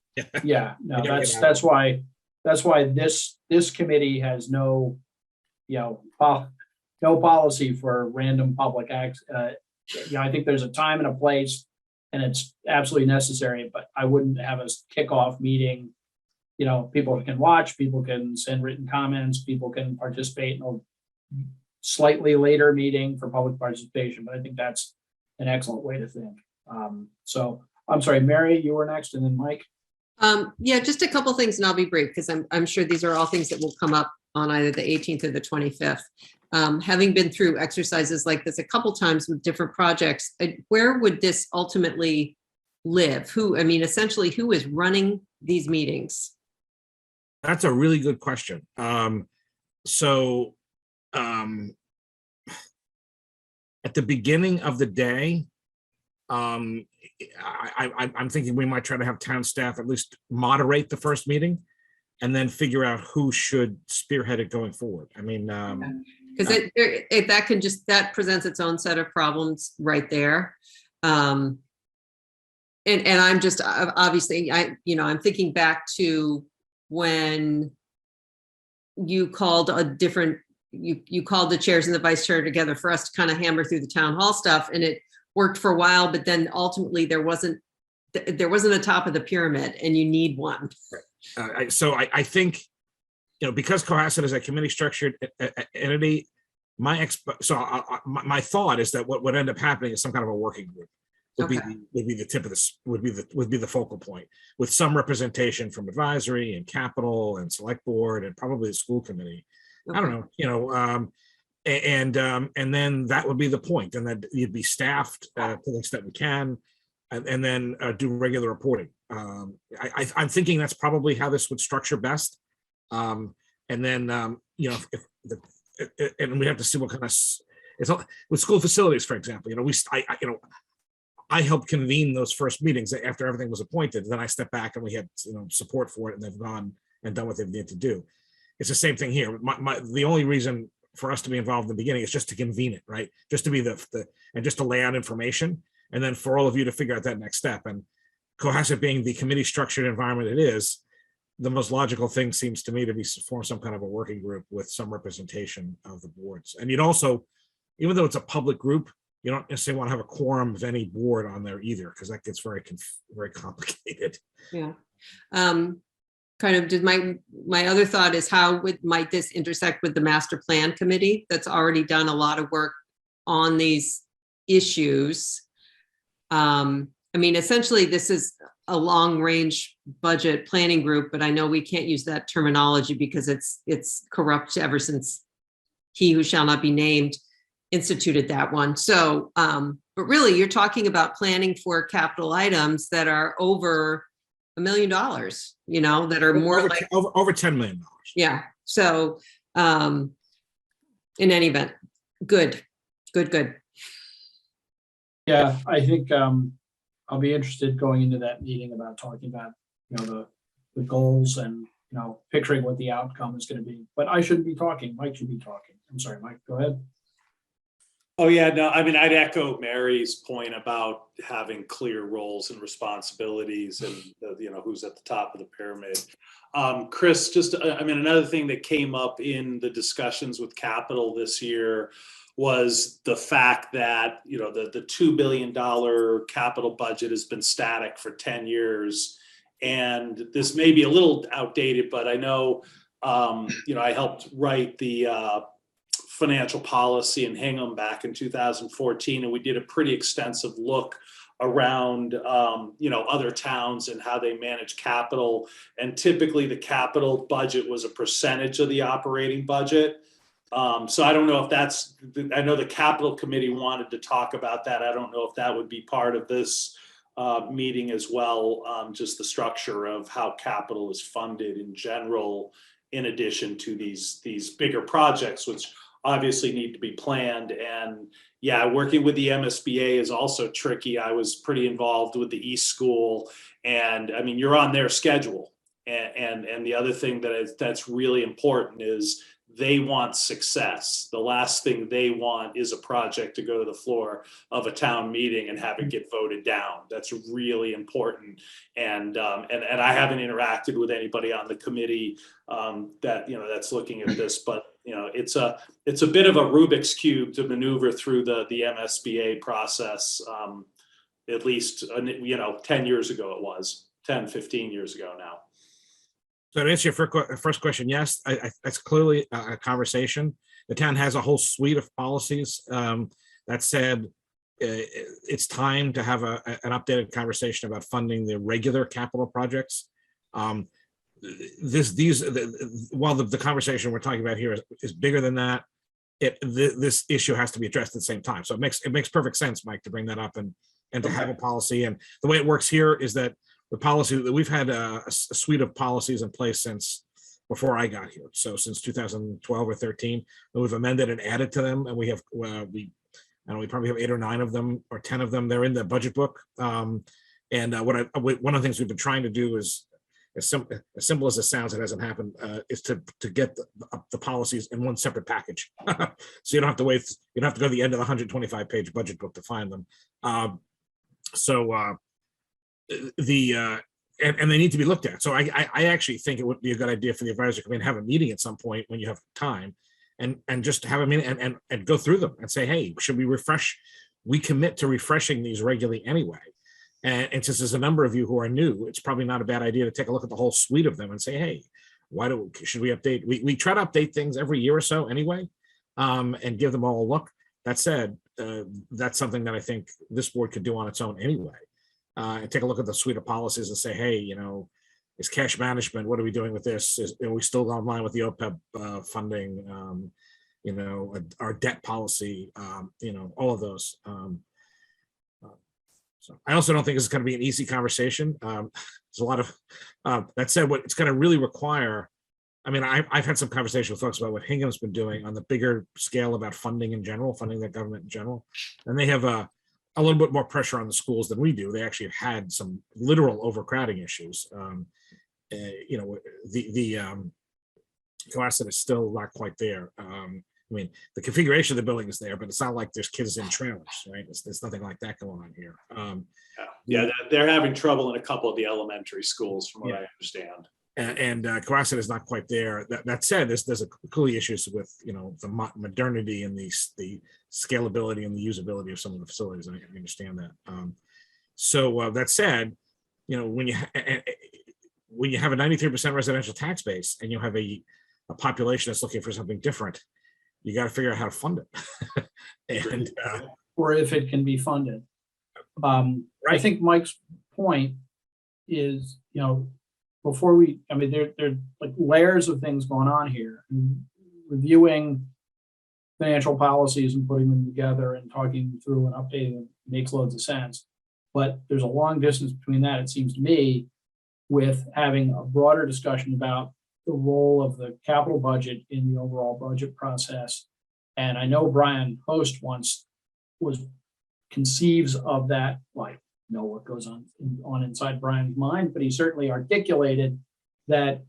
yeah. No, Yeah, that's why this committee has no, you know, no policy for random public acts. You know, I think there's a time and a place, and it's absolutely necessary, but I wouldn't have a kickoff meeting. You know, people can watch, people can send written comments, people can participate in a slightly later meeting for public participation, but I think that's an excellent way to think. So I'm sorry, Mary, you were next, and then Mike. Yeah, just a couple things, and I'll be brief because I'm sure these are all things that will come up on either the 18th or the 25th. Having been through exercises like this a couple times with different projects, where would this ultimately live? Who, I mean, essentially, who is running these meetings? That's a really good question. At the beginning of the day, I'm thinking we might try to have town staff at least moderate the first meeting, and then figure out who should spearhead it going forward. I mean, because that presents its own set of problems right there. And I'm just obviously, I'm thinking back to when you called you called the chairs and the vice chair together for us to kind of hammer through the town hall stuff, and it worked for a while, but then ultimately there wasn't a top of the pyramid, and you need one. So I think, you know, because Cohasset is a committee structured entity, my thought is that what would end up happening is some kind of a working group would be the tip of this, would be the focal point, with some representation from advisory and capital and select board and probably the school committee. I don't know, you know, and then that would be the point, and then you'd be staffed to the extent we can, and then do regular reporting. I'm thinking that's probably how this would structure best. And then, you know, and we have to see what kind of, it's not, with school facilities, for example, you know, I helped convene those first meetings after everything was appointed. And then I stepped back and we had, you know, support for it, and they've gone and done what they need to do. It's the same thing here. The only reason for us to be involved in the beginning is just to convene it, right? Just to be and just to lay out information, and then for all of you to figure out that next step. And Cohasset being the committee structured environment it is, the most logical thing seems to me to be form some kind of a working group with some representation of the boards. And you'd also, even though it's a public group, you don't necessarily want to have a quorum of any board on there either, because that gets very complicated. Yeah. Kind of did my other thought is might this intersect with the master plan committee that's already done a lot of work on these issues? I mean, essentially this is a long range budget planning group, but I know we can't use that terminology because it's corrupt ever since he who shall not be named instituted that one. So, but really you're talking about planning for capital items that are over $1 million, you know, that are more over $10 million. Yeah. So, in any event, good. Yeah, I think I'll be interested going into that meeting about talking about, you know, the goals and, you know, picturing what the outcome is going to be. But I shouldn't be talking. Mike should be talking. I'm sorry, Mike, go ahead. Oh, yeah, no, I mean, I'd echo Mary's point about having clear roles and responsibilities and, who's at the top of the pyramid. Chris, just, I mean, another thing that came up in the discussions with capital this year was the fact that, the $2 billion capital budget has been static for 10 years. And this may be a little outdated, but I know, I helped write the, financial policy in Hingham back in 2014, and we did a pretty extensive look around other towns and how they manage capital. And typically the capital budget was a percentage of the operating budget. So I don't know if I know the capital committee wanted to talk about that. I don't know if that would be part of this meeting as well, just the structure of how capital is funded in general, in addition to these bigger projects, which obviously need to be planned. And yeah, working with the MSBA is also tricky. I was pretty involved with the East School, and I mean, you're on their schedule. And the other thing that's really important is they want success. The last thing they want is a project to go to the floor of a town meeting and have it get voted down. That's really important. And I haven't interacted with anybody on the committee that's looking at this, but it's a bit of a Rubik's Cube to maneuver through the MSBA process. At least 10 years ago it was 10, 15 years ago now. So to answer your first question, yes, that's clearly a conversation. The town has a whole suite of policies. That said, it's time to have an updated conversation about funding the regular capital projects. While the conversation we're talking about here is bigger than that, this issue has to be addressed at the same time. So it makes perfect sense, Mike, to bring that up and to have a policy. And the way it works here is that the policy that we've had a suite of policies in place since before I got here. So since 2012 or 13, and we've amended and added to them, and we probably have 8 or 9 of them or 10 of them. They're in the budget book. One of the things we've been trying to do is, as simple as it sounds, it hasn't happened, is to get the policies in one separate package. So you don't have to wait. You don't have to go to the end of the 125-page budget book to find them. And they need to be looked at. So I actually think it would be a good idea for the advisory committee to have a meeting at some point when you have time, and just have a meeting and go through them and say, hey, should we refresh? We commit to refreshing these regularly anyway. And since there's a number of you who are new, it's probably not a bad idea to take a look at the whole suite of them and say, hey, should we update? We try to update things every year or so anyway, and give them all a look. That said, that's something that I think this board could do on its own anyway. And take a look at the suite of policies and say, hey, is cash management, what are we doing with this? Are we still online with the OPEB funding? Our debt policy, all of those. So I also don't think it's going to be an easy conversation. There's a lot of, that said, what it's going to really require, I mean, I've had some conversation with folks about what Hingham's been doing on the bigger scale about funding in general, funding their government in general. And they have a little bit more pressure on the schools than we do. They actually have had some literal overcrowding issues. The Cohasset is still not quite there. I mean, the configuration of the building is there, but it's not like there's kids in trailers, right? There's nothing like that going on here. Yeah, they're having trouble in a couple of the elementary schools, from what I understand. And Cohasset is not quite there. That said, there's clearly issues with the modernity and the scalability and the usability of some of the facilities. I understand that. So that said, when you have a 93% residential tax base and you have a population that's looking for something different, you got to figure out how to fund it. Or if it can be funded. I think Mike's point is, before there are like layers of things going on here. Reviewing financial policies and putting them together and talking through and updating them makes loads of sense. But there's a long distance between that, it seems to me, with having a broader discussion about the role of the capital budget in the overall budget process. And I know Brian Post once conceives of that, like, know what goes on inside Brian's mind, but he certainly articulated that,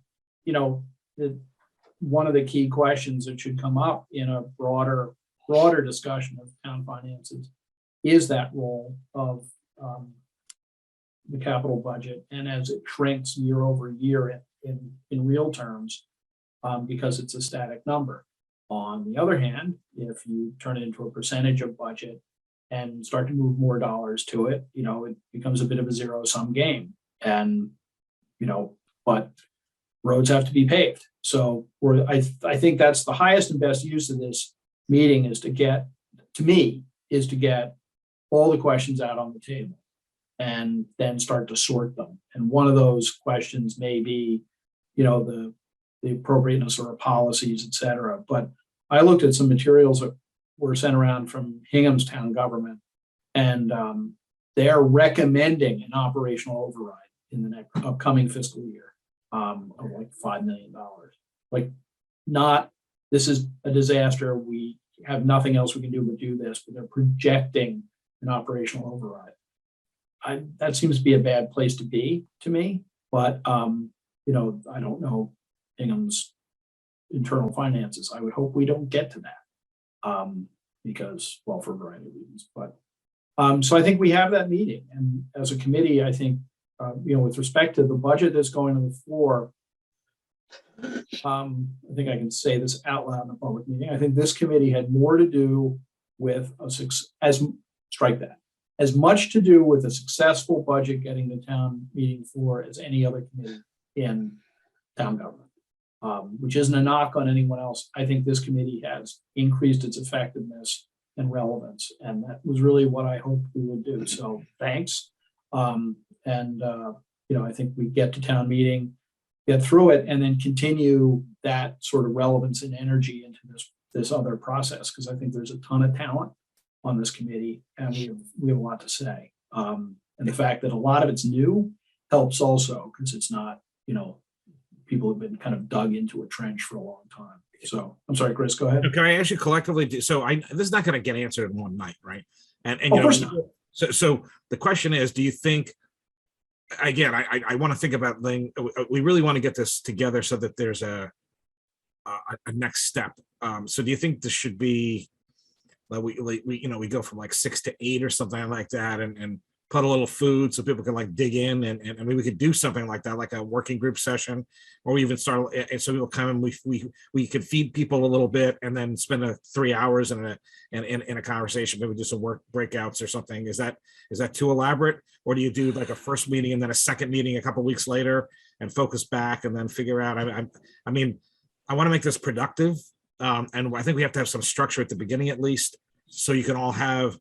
one of the key questions that should come up in a broader broader discussion of town finances is that role of the capital budget, and as it shrinks year over year in real terms, because it's a static number. On the other hand, if you turn it into a percentage of budget and start to move more dollars to it, it becomes a bit of a zero-sum game. And, but roads have to be paved. So I think that's the highest and best use of this meeting is to get all the questions out on the table and then start to sort them. And one of those questions may be, the appropriateness of our policies, et cetera. But I looked at some materials that were sent around from Hingham's town government, and they are recommending an operational override in the next upcoming fiscal year of like $5 million. Like, not, this is a disaster. We have nothing else we can do but do this, but they're projecting an operational override. That seems to be a bad place to be to me, but I don't know Hingham's internal finances. I would hope we don't get to that because, well, for a variety of reasons. But so I think we have that meeting, and as a committee, I think with respect to the budget that's going to the floor, I think I can say this out loud in a public meeting. I think this committee had more to do with as much to do with a successful budget getting the town meeting floor as any other committee in town government, which isn't a knock on anyone else. I think this committee has increased its effectiveness and relevance, and that was really what I hoped we would do. So thanks. I think we get to town meeting, get through it, and then continue that sort of relevance and energy into this other process, because I think there's a ton of talent on this committee, and we have a lot to say. And the fact that a lot of it's new helps also, because it's not, people have been kind of dug into a trench for a long time. So I'm sorry, Chris, go ahead. Can I actually collectively do, so this is not going to get answered in one night, right? And Of course not. So the question is, do you think, again, I want to think about we really want to get this together so that there's a next step. So do you think this should be, we go from like 6 to 8 or something like that, and put a little food so people can like dig in, and maybe we could do something like that, like a working group session, or we even start, and so people come and we could feed people a little bit, and then spend 3 hours in a conversation, maybe do some work breakouts or something. Is that too elaborate, or do you do like a first meeting and then a second meeting a couple of weeks later and focus back and then figure out? I mean, I want to make this productive, and I think we have to have some structure at the beginning at least, so you can all have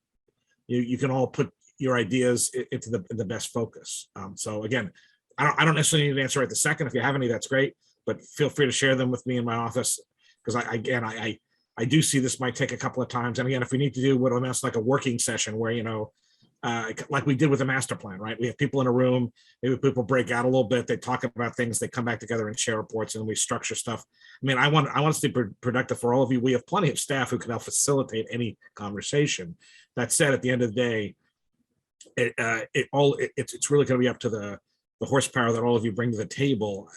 you can all put your ideas into the best focus. So again, I don't necessarily need an answer right this second. If you have any, that's great, but feel free to share them with me in my office, because I do see this might take a couple of times. And again, if we need to do what amounts like a working session where, like we did with the master plan, right? We have people in a room, maybe people break out a little bit, they talk about things, they come back together and share reports, and we structure stuff. I mean, I want us to be productive for all of you. We have plenty of staff who can help facilitate any conversation. That said, at the end of the day, it's really going to be up to the horsepower that all of you bring to the table,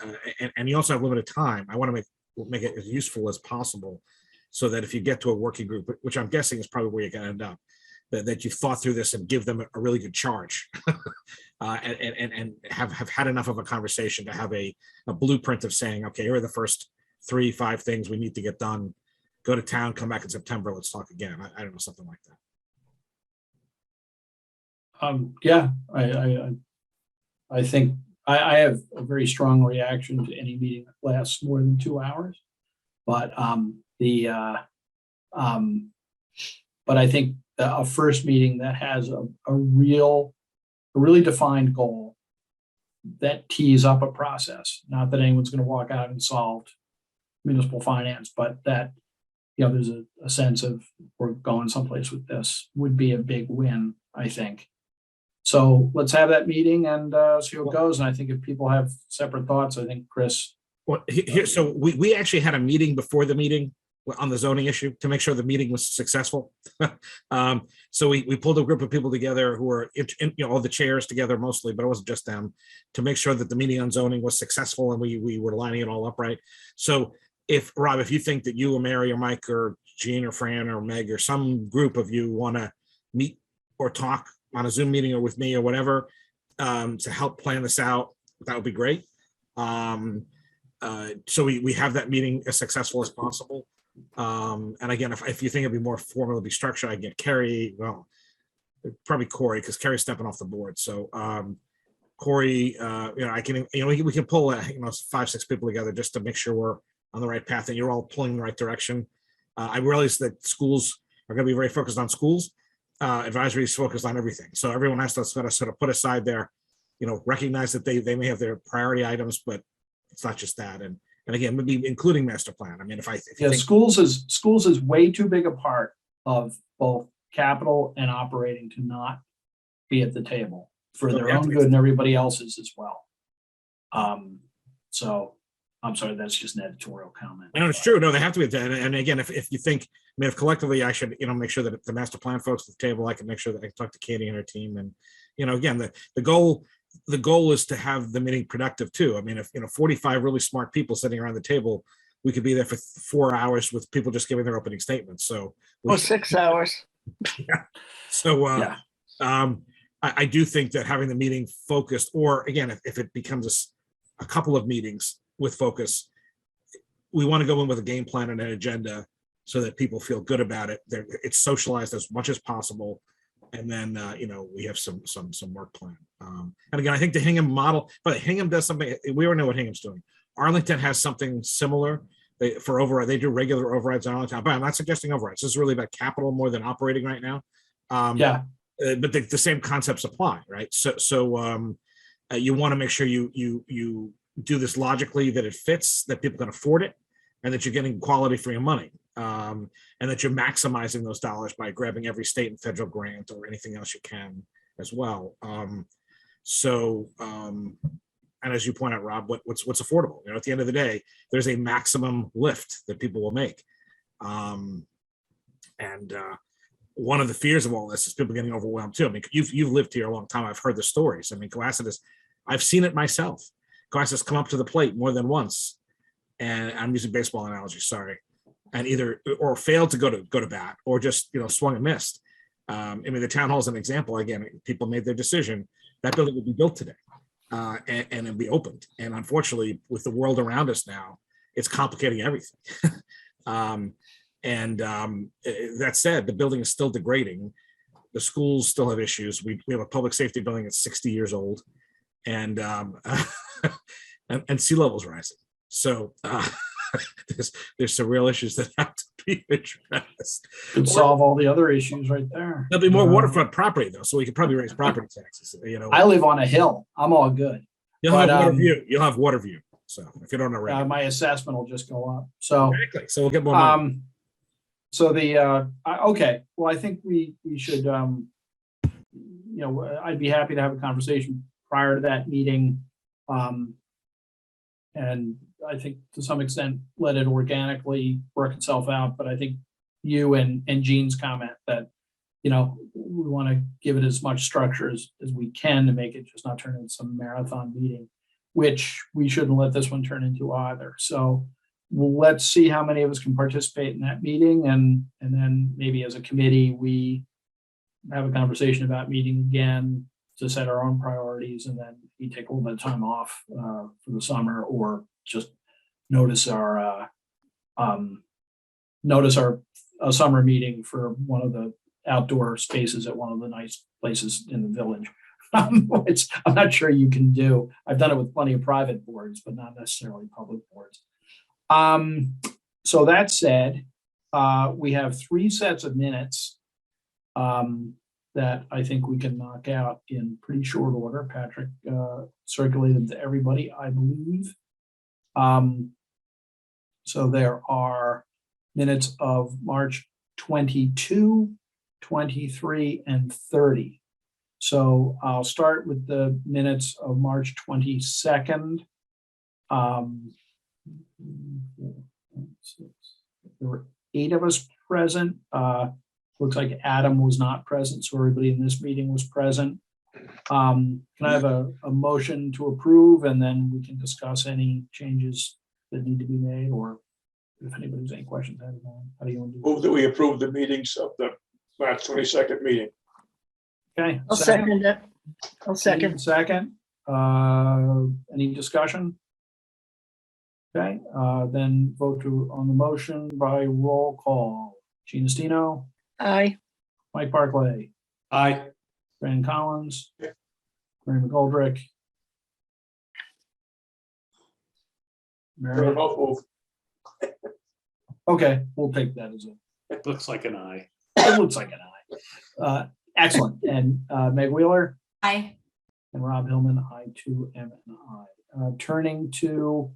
and you also have limited time. I want to make it as useful as possible, so that if you get to a working group, which I'm guessing is probably where you're going to end up, that you've thought through this and give them a really good charge, and have had enough of a conversation to have a blueprint of saying, okay, here are the first 3-5 things we need to get done. Go to town, come back in September, let's talk again. I don't know, something like that. Yeah, I think I have a very strong reaction to any meeting that lasts more than 2 hours, but but I think a first meeting that has a really defined goal that tees up a process. Not that anyone's going to walk out and solve municipal finance, but that there's a sense of we're going someplace with this would be a big win, I think. So let's have that meeting and see how it goes. And I think if people have separate thoughts, I think Chris. Well, so we actually had a meeting before the meeting on the zoning issue to make sure the meeting was successful. So we pulled a group of people together who were, all the chairs together mostly, but it wasn't just them, to make sure that the meeting on zoning was successful and we were lining it all up right. So Rob, if you think that you or Mary or Mike or Gene or Fran or Meg or some group of you want to meet or talk on a Zoom meeting or with me or whatever, to help plan this out, that would be great. So we have that meeting as successful as possible. And again, if you think it'd be more formally structured, I get Carrie, well, probably Corey, because Carrie's stepping off the board. So Corey, I can, we can pull 5-6 people together just to make sure we're on the right path and you're all pulling in the right direction. I realize that schools are going to be very focused on schools. Advisory is focused on everything. So everyone has to sort of put aside their, recognize that they may have their priority items, but it's not just that. And again, maybe including master plan. I mean, if you think, schools is way too big a part of both capital and operating to not be at the table for their own good and everybody else's as well. So I'm sorry, that's just an editorial comment. No, it's true. No, they have to be. And again, if you think, if collectively I should, make sure that the master plan folks at the table, I can make sure that I can talk to Katie and her team. And, again, the goal is to have the meeting productive too. I mean, if, 45 really smart people sitting around the table, we could be there for 4 hours with people just giving their opening statements. So 6 hours. Yeah. So, I do think that having the meeting focused, or again, if it becomes a couple of meetings with focus, we want to go in with a game plan and an agenda so that people feel good about it. It's socialized as much as possible. And then, we have some work plan. And again, I think the Hingham model, but Hingham does something, we already know what Hingham's doing. Arlington has something similar. They do regular overrides in Arlington, but I'm not suggesting overrides. This is really about capital more than operating right now. But the same concepts apply, right? So you want to make sure you do this logically, that it fits, that people can afford it, and that you're getting quality for your money, and that you're maximizing those dollars by grabbing every state and federal grant or anything else you can as well. And as you point out, Rob, what's affordable? At the end of the day, there's a maximum lift that people will make. One of the fears of all this is people getting overwhelmed too. I mean, you've lived here a long time. I've heard the stories. I mean, Cohasset I've seen it myself. Cohasset's come up to the plate more than once, and I'm using baseball analogy, sorry, and either or failed to go to bat or just swung and missed. I mean, the town hall is an example. Again, people made their decision. That building would be built today, and it'd be opened. And unfortunately, with the world around us now, it's complicating everything. That said, the building is still degrading. The schools still have issues. We have a public safety building that's 60 years old, and sea levels rising. So there's some real issues that have to be addressed. Could solve all the other issues right there. There'll be more waterfront property though, so we could probably raise property taxes. I live on a hill. I'm all good. You'll have water view. You'll have water view. So if you don't know, my assessment will just go up. So exactly. So we'll get more money. So okay. Well, I think we should. I'd be happy to have a conversation prior to that meeting, and I think to some extent let it organically work itself out. But I think you and Jean's comment that we want to give it as much structure as we can to make it just not turn into some marathon meeting, which we shouldn't let this one turn into either. So let's see how many of us can participate in that meeting, and then maybe as a committee we have a conversation about meeting again to set our own priorities, and then we take a little bit of time off for the summer, or just notice our summer meeting for one of the outdoor spaces at one of the nice places in the village. Which I'm not sure you can do. I've done it with plenty of private boards, but not necessarily public boards. So that said, we have 3 sets of minutes that I think we can knock out in pretty short order. Patrick circulated to everybody, I believe. So there are minutes of March 22, 23, and 30. So I'll start with the minutes of March 22nd. There were 8 of us present. Looks like Adam was not present, so everybody in this meeting was present. Can I have a motion to approve, and then we can discuss any changes that need to be made, or if anybody has any questions, how do you want to do? Move that we approve the meetings of the March 22nd meeting. Okay. I'll second it. I'll second. Second, any discussion? Okay, then vote on the motion by roll call. Gina Stino, Aye. Mike Barclay, Aye. Brandon Collins, Mary McGoldrick. Mary, okay, we'll take that as It looks like an aye. it looks like an aye. Excellent, and Meg Wheeler Aye. and Rob Hillman, I too am an aye. Turning to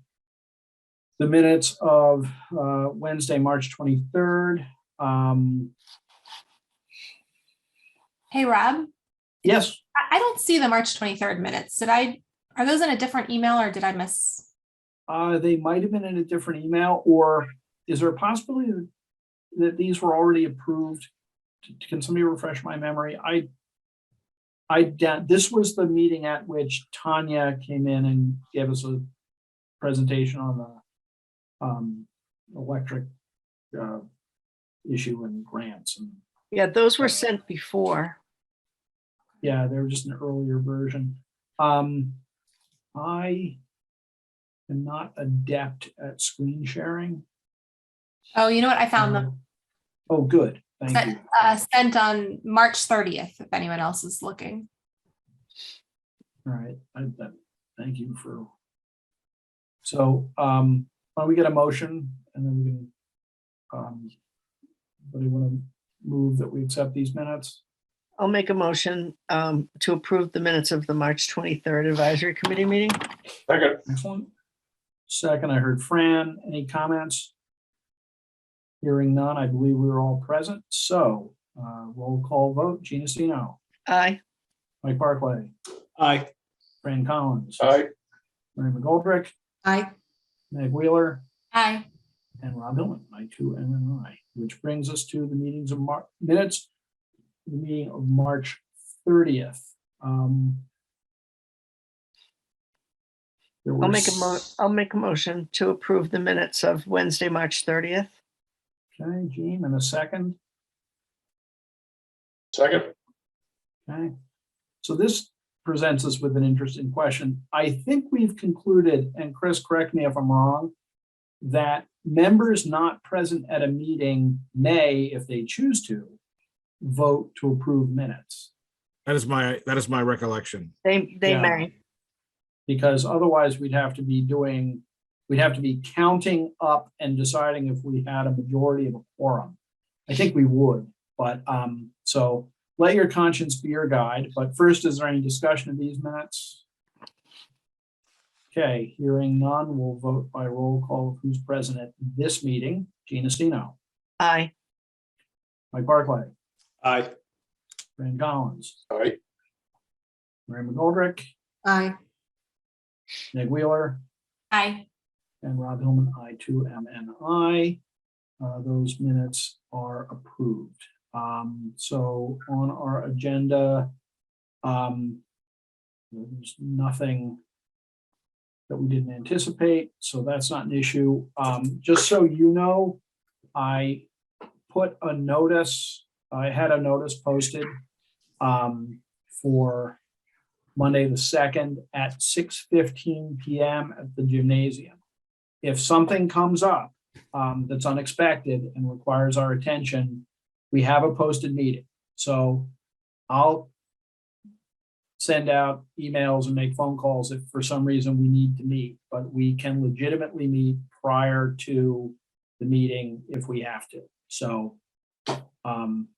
the minutes of Wednesday, March 23rd. Hey, Rob, Yes, I don't see the March 23rd minutes. Are those in a different email or did I miss? they might have been in a different email, or is there a possibility that these were already approved? Can somebody refresh my memory? This was the meeting at which Tanya came in and gave us a presentation on the electric issue and grants. And Yeah, those were sent before. yeah, they were just an earlier version. I am not adept at screen sharing. Oh, you know what? I found them. Oh, good. Thank you. Sent on March 30th, if anyone else is looking. All right. Thank you for. So why don't we get a motion and then we can, anybody want to move that we accept these minutes? I'll make a motion to approve the minutes of the March 23rd Advisory Committee meeting. Second. Excellent. Second, I heard Fran. Any comments? Hearing none, I believe we were all present. So roll call vote. Gina Stino, Aye. Mike Barclay, Aye. Fran Collins, Aye. Mary McGoldrick, Aye. Meg Wheeler, Aye. and Rob Hillman. I too am an aye, which brings us to the minutes, the meeting of March 30th. I'll make a motion to approve the minutes of Wednesday, March 30th. Okay, Jean, and a second. Second. Okay. So this presents us with an interesting question. I think we've concluded, and Chris, correct me if I'm wrong, that members not present at a meeting may, if they choose to, vote to approve minutes. That is my recollection. They Yeah. may. Because otherwise we'd have to be counting up and deciding if we had a majority of a quorum. I think we would, but so let your conscience be your guide. But first, is there any discussion of these minutes? Okay, hearing none, we'll vote by roll call of who's present at this meeting. Gina Stino, Aye. Mike Barclay, Aye. Fran Collins, Aye. Mary McGoldrick, Aye. Meg Wheeler, Aye. and Rob Hillman, I too am an aye. Those minutes are approved. So on our agenda, there's nothing that we didn't anticipate, so that's not an issue. Just so you know, I put a notice, I had a notice posted for Monday the 2nd at 6:15 p.m. at the gymnasium. If something comes up that's unexpected and requires our attention, we have a posted meeting. So I'll send out emails and make phone calls if for some reason we need to meet, but we can legitimately meet prior to the meeting if we have to. So I'm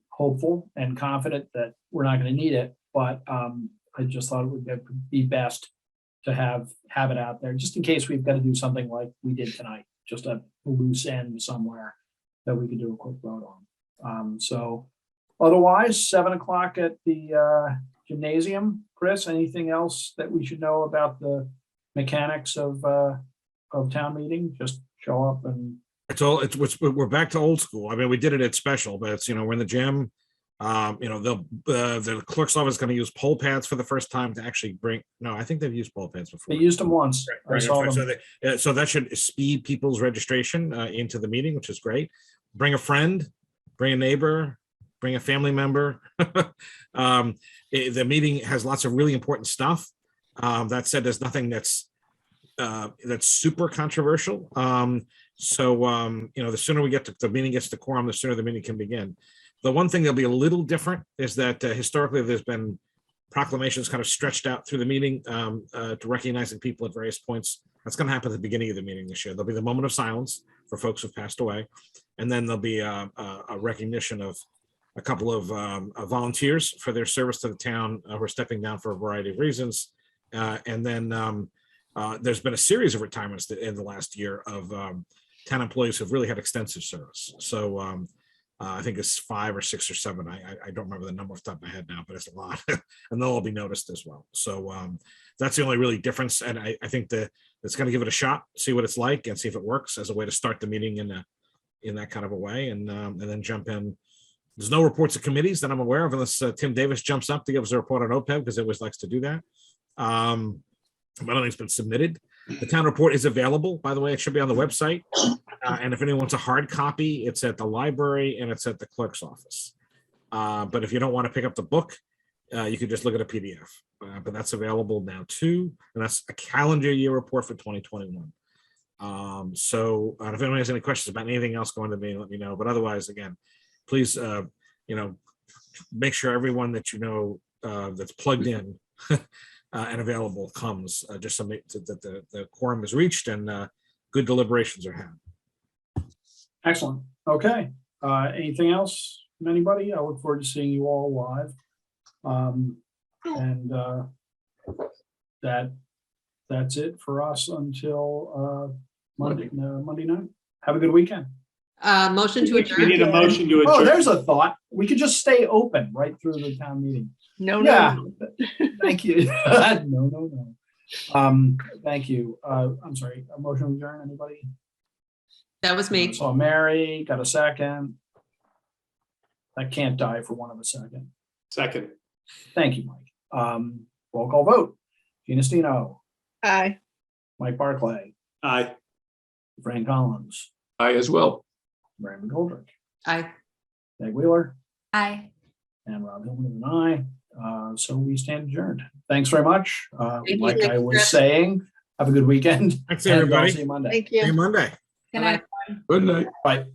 hopeful and confident that we're not going to need it, but I just thought it would be best to have it out there just in case we've got to do something like we did tonight, just a loose end somewhere that we could do a quick vote on. So otherwise, 7 o'clock at the gymnasium. Chris, anything else that we should know about the mechanics of town meeting? Just show up and We're back to old school. I mean, we did it at special, but it's, we're in the gym. The clerk's office is going to use poll pads for the first time to actually bring. No, I think they've used poll pads before. They used them once. I Right, saw right. them. So that should speed people's registration into the meeting, which is great. Bring a friend, bring a neighbor, bring a family member. The meeting has lots of really important stuff. That said, there's nothing that's super controversial. The sooner we get to the meeting gets to quorum, the sooner the meeting can begin. The one thing that'll be a little different is that historically there's been proclamations kind of stretched out through the meeting to recognizing people at various points. That's going to happen at the beginning of the meeting this year. There'll be the moment of silence for folks who've passed away. And then there'll be a recognition of a couple of volunteers for their service to the town who are stepping down for a variety of reasons. And then there's been a series of retirements in the last year of town employees who've really had extensive service. So I think it's 5 or 6 or 7. I don't remember the number off the top of my head now, but it's a lot. And they'll all be noticed as well. So that's the only really difference. And I think that it's going to give it a shot, see what it's like and see if it works as a way to start the meeting in that kind of a way and then jump in. There's no reports of committees that I'm aware of unless Tim Davis jumps up to give us a report on OPEB because he always likes to do that. But I don't think it's been submitted. The town report is available, by the way. It should be on the website. And if anyone wants a hard copy, it's at the library and it's at the clerk's office. But if you don't want to pick up the book, you can just look at a PDF. But that's available now too. And that's a calendar year report for 2021. If anyone has any questions about anything else going to me, let me know. But otherwise, again, please, make sure everyone that that's plugged in and available comes just so that the quorum is reached and good deliberations are had. Excellent. Okay. Anything else from anybody? I look forward to seeing you all live. That's it for us until Monday night. Have a good weekend. Motion to We adjourn. need a motion to Oh, adjourn. there's a thought. We could just stay open right through the town meeting. No, Yeah. no. Thank you. No. Thank you. I'm sorry. A motion to adjourn, anybody? That was me. Saw Mary, got a second. That can't die for one of a second. Second. Thank you, Mike. Roll call vote. Gina Stino, Aye. Mike Barclay, Aye. Frank Collins, I as well. Brandon Goldrick, Aye. Meg Wheeler, Aye. and Rob Hillman and I. So we stand adjourned. Thanks very much. you. Like Thank I you, was Chris. saying, have a good weekend. Thanks, And I'll everybody. see you Monday. Thank See you you. Monday. Good night. Good night. Bye.